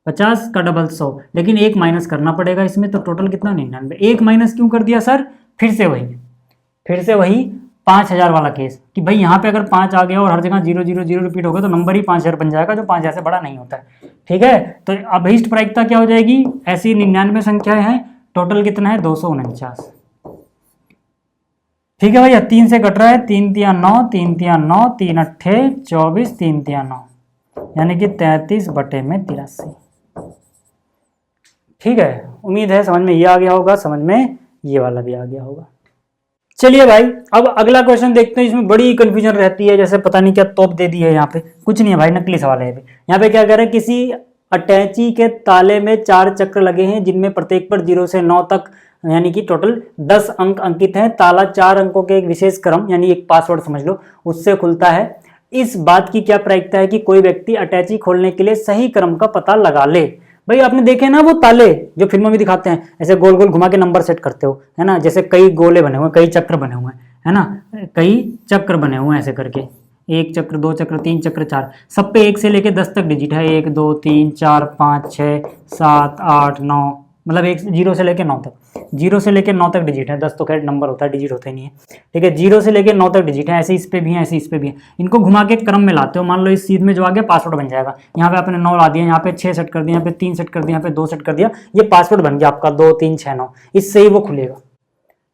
50 का डबल 100, लेकिन एक माइनस करना पड़ेगा इसमें, तो टोटल कितना? 99। एक माइनस क्यों कर दिया सर? फिर से वही 5000 वाला केस कि भाई यहाँ पे अगर 5 आ गया और हर जगह 0 0 0 रिपीट होगा तो नंबर ही 5000 बन जाएगा, जो 5000 से बड़ा नहीं होता है। ठीक है, तो अभीष्ट प्रायिकता क्या हो जाएगी? ऐसी 99 संख्याएं हैं, टोटल कितना है? 249। ठीक है भैया, 3 से कट रहा है, 3 तिया 9, 3 तिया 9, 3 अट्ठे 24, 3 तिया 9, यानी कि 33/83। ठीक है, उम्मीद है समझ में ये आ गया होगा, समझ में ये वाला भी आ गया होगा। चलिए भाई, अब अगला क्वेश्चन देखते हैं। इसमें बड़ी कंफ्यूजन रहती है, जैसे पता नहीं क्या तोप दे दी है। यहाँ पे कुछ नहीं है भाई, नकली सवाल है। यहाँ पे क्या कह रहे हैं? किसी अटैची के ताले में 4 चक्र लगे हैं जिनमें प्रत्येक पर 0 से 9 तक यानी कि टोटल 10 अंक अंकित हैं। ताला 4 अंकों के एक विशेष क्रम यानी एक पासवर्ड समझ लो उससे खुलता है। इस बात की क्या प्रायिकता है कि कोई व्यक्ति अटैची खोलने के लिए सही क्रम का पता लगा ले? भाई आपने देखे ना वो ताले जो फिल्मों में दिखाते हैं, ऐसे गोल गोल घुमा के नंबर सेट करते हो, है ना? जैसे कई गोले बने हुए, कई चक्र बने हुए हैं, है ना? कई चक्र बने हुए हैं ऐसे करके, 1 चक्र 2 चक्र 3 चक्र 4, सब पे 1 से लेके 10 तक डिजिट है। 1 2 3 4 5 6 7 8 9, मतलब 0 से लेके 9 तक, 0 से लेके 9 तक डिजिट है। 10 तो खैर नंबर होता है, डिजिट होता ही नहीं है। ठीक है, 0 से लेके 9 तक डिजिट है। ऐसे इस पे भी है, ऐसे इस पे भी है। इनको घुमा के क्रम में लाते हो, मान लो इस सीध में जो आ गया पासवर्ड बन जाएगा। यहाँ पे आपने 9 ला दिया, यहाँ पे 6 सेट कर दिया, यहाँ पे 3 सेट कर दिया, यहाँ पे 2 सेट कर दिया, ये पासवर्ड बन गया आपका 2 3 6 9। इससे ही वो खुलेगा,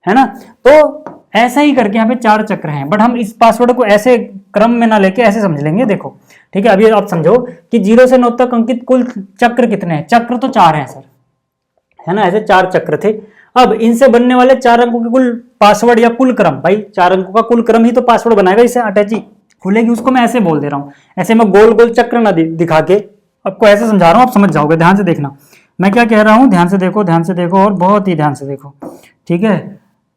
है ना? तो ऐसा ही करके यहाँ पे 4 चक्र हैं, बट हम इस पासवर्ड को ऐसे क्रम में ना लेके ऐसे समझ लेंगे। देखो ठीक है, अभी आप समझो कि 0 से 9 तक अंकित कुल चक्र कितने हैं? चक्र तो 4 हैं सर, है ना? ऐसे 4 चक्र थे। अब इनसे बनने वाले 4 अंकों के कुल पासवर्ड या कुल क्रम, भाई 4 अंकों का कुल क्रम ही तो पासवर्ड बनाएगा, इससे अटैची खुलेगी। उसको मैं ऐसे बोल दे रहा हूँ, ऐसे मैं गोल गोल चक्र ना दिखा के आपको ऐसे समझा रहा हूँ, आप समझ जाओगे। ध्यान से देखना मैं क्या कह रहा हूँ, ध्यान से देखो, ध्यान से देखो और बहुत ही ध्यान से देखो। ठीक है,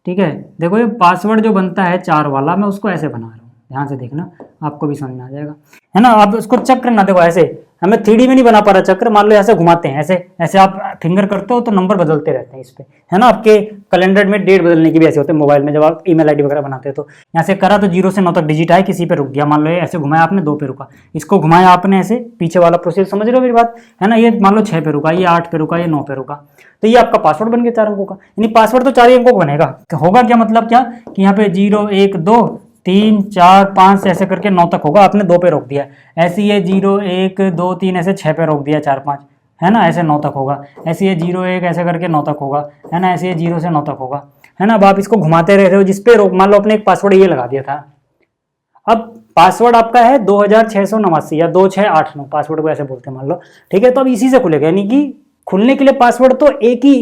ठीक है, देखो ये पासवर्ड जो बनता है 4 वाला, मैं उसको ऐसे बना रहा हूँ, ध्यान से देखना, आपको भी समझ में आ जाएगा, है ना? आप उसको चक्र ना देखो ऐसे, हमें 3D में नहीं बना पा रहा चक्र। मान लो ऐसे घुमाते हैं, ऐसे ऐसे आप फिंगर करते हो तो नंबर बदलते रहते हैं इस पे, है ना? आपके कैलेंडर में डेट बदलने की भी ऐसे होते हैं, मोबाइल में जब आप ईमेल आईडी वगैरह बनाते हो तो यहाँ से करा तो 0 से 9 तक डिजिट आए, किसी पे रुक गया, मान लो ऐसे घुमाया आपने 2 पे रुका, इसको घुमाया आपने ऐसे, पीछे वाला प्रोसेस समझ रहे हो मेरी बात, है ना? ये मान लो 6 पे रुका, ये 8 पे रुका, ये 9 पे रुका, तो ये आपका पासवर्ड बन गया 4 अंकों का। यानी पासवर्ड तो 4 ही अंकों का बनेगा। होगा क्या मतलब क्या कि यहाँ पे 0 1 2 3 4 5 ऐसे करके 9 तक होगा, आपने 2 पे रोक दिया। ऐसे ये 0 1 2 3 ऐसे 6 पे रोक दिया, 4 5, है ना? ऐसे 9 तक होगा। ऐसे ये 0 1 ऐसे करके 9 तक होगा, है ना? ऐसे ये 0 से 9 तक होगा, है ना? अब आप इसको घुमाते रह रहे हो, जिसपे रोक, मान लो अपने एक पासवर्ड ये लगा दिया था। अब पासवर्ड आपका है 2689 या 2689, पासवर्ड को ऐसे बोलते हैं मान लो। ठीक है, तो अब इसी से खुलेगा, यानी कि खुलने के लिए पासवर्ड तो एक ही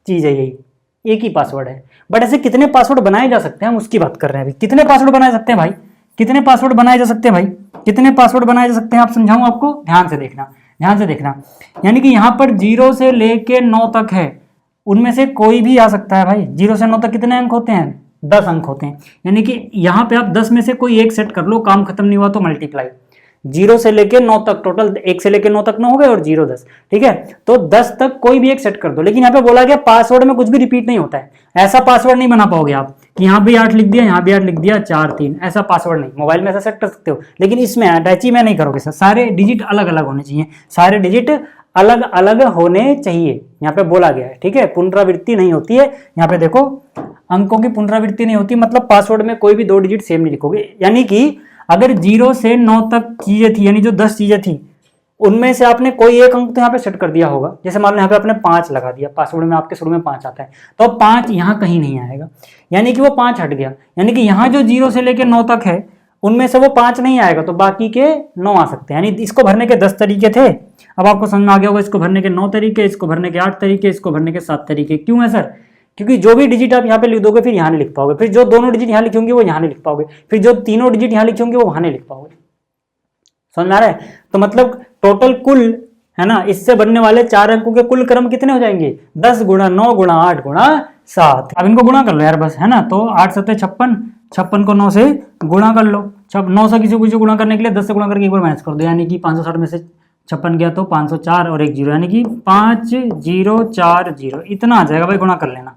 चीज है, यही एक ही पासवर्ड है। बट ऐसे कितने पासवर्ड बनाए जा सकते हैं, हम उसकी बात कर रहे हैं अभी। कितने पासवर्ड बनाए सकते हैं भाई, कितने पासवर्ड बनाए जा सकते हैं भाई, कितने पासवर्ड बनाए जा सकते हैं, आप समझाऊं आपको, ध्यान से देखना, ध्यान से देखना। यानी कि यहाँ पर 0 से लेके 9 तक है, उनमें से कोई भी आ सकता है भाई। 0 से 9 तक कितने अंक होते हैं, 10 अंक होते हैं। यानी कि यहाँ पे आप 10 में से कोई एक सेट कर लो, काम खत्म नहीं हुआ तो मल्टीप्लाई। 0 से लेके 9 तक टोटल, 1 से लेके 9 तक 9 हो गए और 0 10, ठीक है। तो 10 तक कोई भी एक सेट कर दो। लेकिन यहाँ पे बोला गया पासवर्ड में कुछ भी रिपीट नहीं होता है। ऐसा पासवर्ड नहीं बना पाओगे आप कि यहाँ भी 8 लिख दिया, यहाँ भी 8 लिख दिया, 4 3, ऐसा पासवर्ड नहीं। मोबाइल में ऐसा सेट कर सकते हो, लेकिन इसमें अटैची में नहीं करोगे सर। सारे डिजिट अलग अलग होने चाहिए, सारे डिजिट अलग अलग होने चाहिए, यहाँ पे बोला गया है, ठीक है। पुनरावृत्ति नहीं होती है, यहाँ पे देखो अंकों की पुनरावृत्ति नहीं होती, मतलब पासवर्ड में कोई भी 2 डिजिट सेम नहीं लिखोगे। यानी कि अगर 0 से 9 तक चीजें थी, यानी जो 10 चीजें थी, उनमें से आपने कोई एक अंक तो यहाँ पे सेट कर दिया होगा। जैसे मान लो यहाँ पे आपने 5 लगा दिया, पासवर्ड में आपके शुरू में 5 आता है, तो 5 यहाँ कहीं नहीं आएगा, यानी कि वो 5 हट गया। यानी कि यहाँ जो 0 से लेकर 9 तक है, उनमें से वो 5 नहीं आएगा, तो बाकी के 9 आ सकते हैं। यानी इसको भरने के 10 तरीके थे, अब आपको समझ में आ गया होगा इसको भरने के 9 तरीके, इसको भरने के 8 तरीके, इसको भरने के 7 तरीके। क्यों है सर? क्योंकि जो भी डिजिट आप यहाँ पे लिख दोगे फिर यहाँ नहीं लिख पाओगे, फिर जो दोनों डिजिट यहाँ लिखे होंगे वो यहाँ नहीं लिख पाओगे, फिर जो तीनों डिजिट यहाँ लिखे होंगे वो वहाँ नहीं लिख पाओगे। समझ में आ रहा है? तो मतलब टोटल कुल है ना, इससे बनने वाले 4 अंकों के कुल क्रम कितने हो जाएंगे, 10 गुणा 9 गुणा 8 गुणा 7। अब इनको गुणा कर लो यार बस, है ना। तो 8 7 56, 56 को 9 से गुणा कर लो। 9 से किसी को गुणा करने के लिए 10 से गुणा करके एक बार माइनस कर दो, यानी कि 560 में से 56 गया तो 504 और 1 0, यानी कि 5040, इतना आ जाएगा भाई, गुणा कर लेना,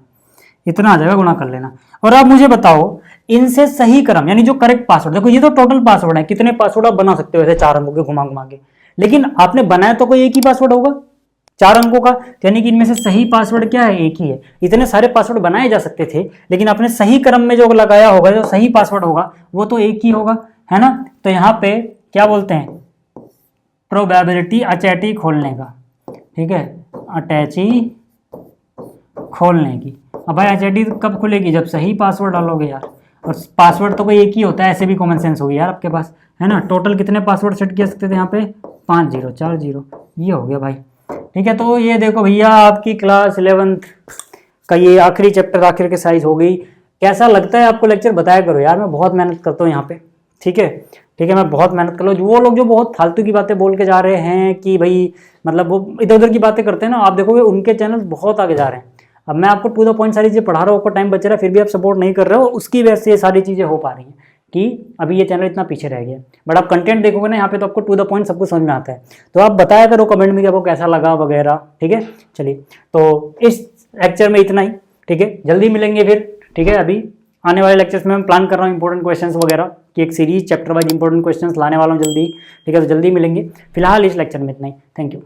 इतना आ जाएगा, गुणा कर लेना। और आप मुझे बताओ इनसे सही क्रम, यानी जो करेक्ट पासवर्ड, देखो ये तो टोटल पासवर्ड है, कितने पासवर्ड आप बना सकते हो ऐसे 4 अंकों के घुमा घुमा के, लेकिन आपने बनाया तो कोई एक ही पासवर्ड होगा 4 अंकों का, यानी कि इनमें से सही पासवर्ड क्या है, एक ही है। इतने सारे पासवर्ड बनाए जा सकते थे, लेकिन आपने सही क्रम में जो लगाया होगा, जो सही पासवर्ड होगा वो तो एक ही होगा, है ना। तो यहाँ पे क्या बोलते हैं, प्रोबेबिलिटी अटैची खोलने का, ठीक है, अटैची खोलने की। अब भाई अटैची कब खुलेगी, जब सही पासवर्ड डालोगे यार, और पासवर्ड तो कोई एक ही होता है, ऐसे भी कॉमन सेंस होगी यार आपके पास, है ना। टोटल कितने पासवर्ड सेट कर सकते थे यहाँ पे, 5 0 4 0, ये हो गया भाई, ठीक है। तो ये देखो भैया आपकी क्लास 11th का ये आखिरी चैप्टर आखिर के साइज हो गई। कैसा लगता है आपको लेक्चर, बताया करो यार, मैं बहुत मेहनत करता हूँ यहाँ पे, ठीक है, ठीक है, मैं बहुत मेहनत कर लो। वो लोग जो बहुत फालतू की बातें बोल के जा रहे हैं कि भाई मतलब वो इधर उधर की बातें करते हैं ना, आप देखोगे उनके चैनल बहुत आगे जा रहे हैं। अब मैं आपको टू द पॉइंट सारी चीज़ें पढ़ा रहा हूँ, आपको टाइम बच रहा है, फिर भी आप सपोर्ट नहीं कर रहे हो, उसकी वजह से ये सारी चीज़ें हो पा रही हैं कि अभी ये चैनल इतना पीछे रह गया। बट आप कंटेंट देखोगे ना यहाँ पे, तो आपको टू द पॉइंट सब कुछ समझ में आता है। तो आप बताया करो कमेंट में कि आपको कैसा लगा वगैरह, ठीक है। चलिए, तो इस लेक्चर में इतना ही, ठीक है, जल्दी मिलेंगे फिर, ठीक है। अभी आने वाले लेक्चर्स में मैं प्लान कर रहा हूँ इंपॉर्टेंट क्वेश्चंस वगैरह की एक series chapter wise important questions लाने वाला हूँ जल्दी, ठीक है। तो जल्दी मिलेंगे, फिलहाल इस लेक्चर में इतना ही, थैंक यू।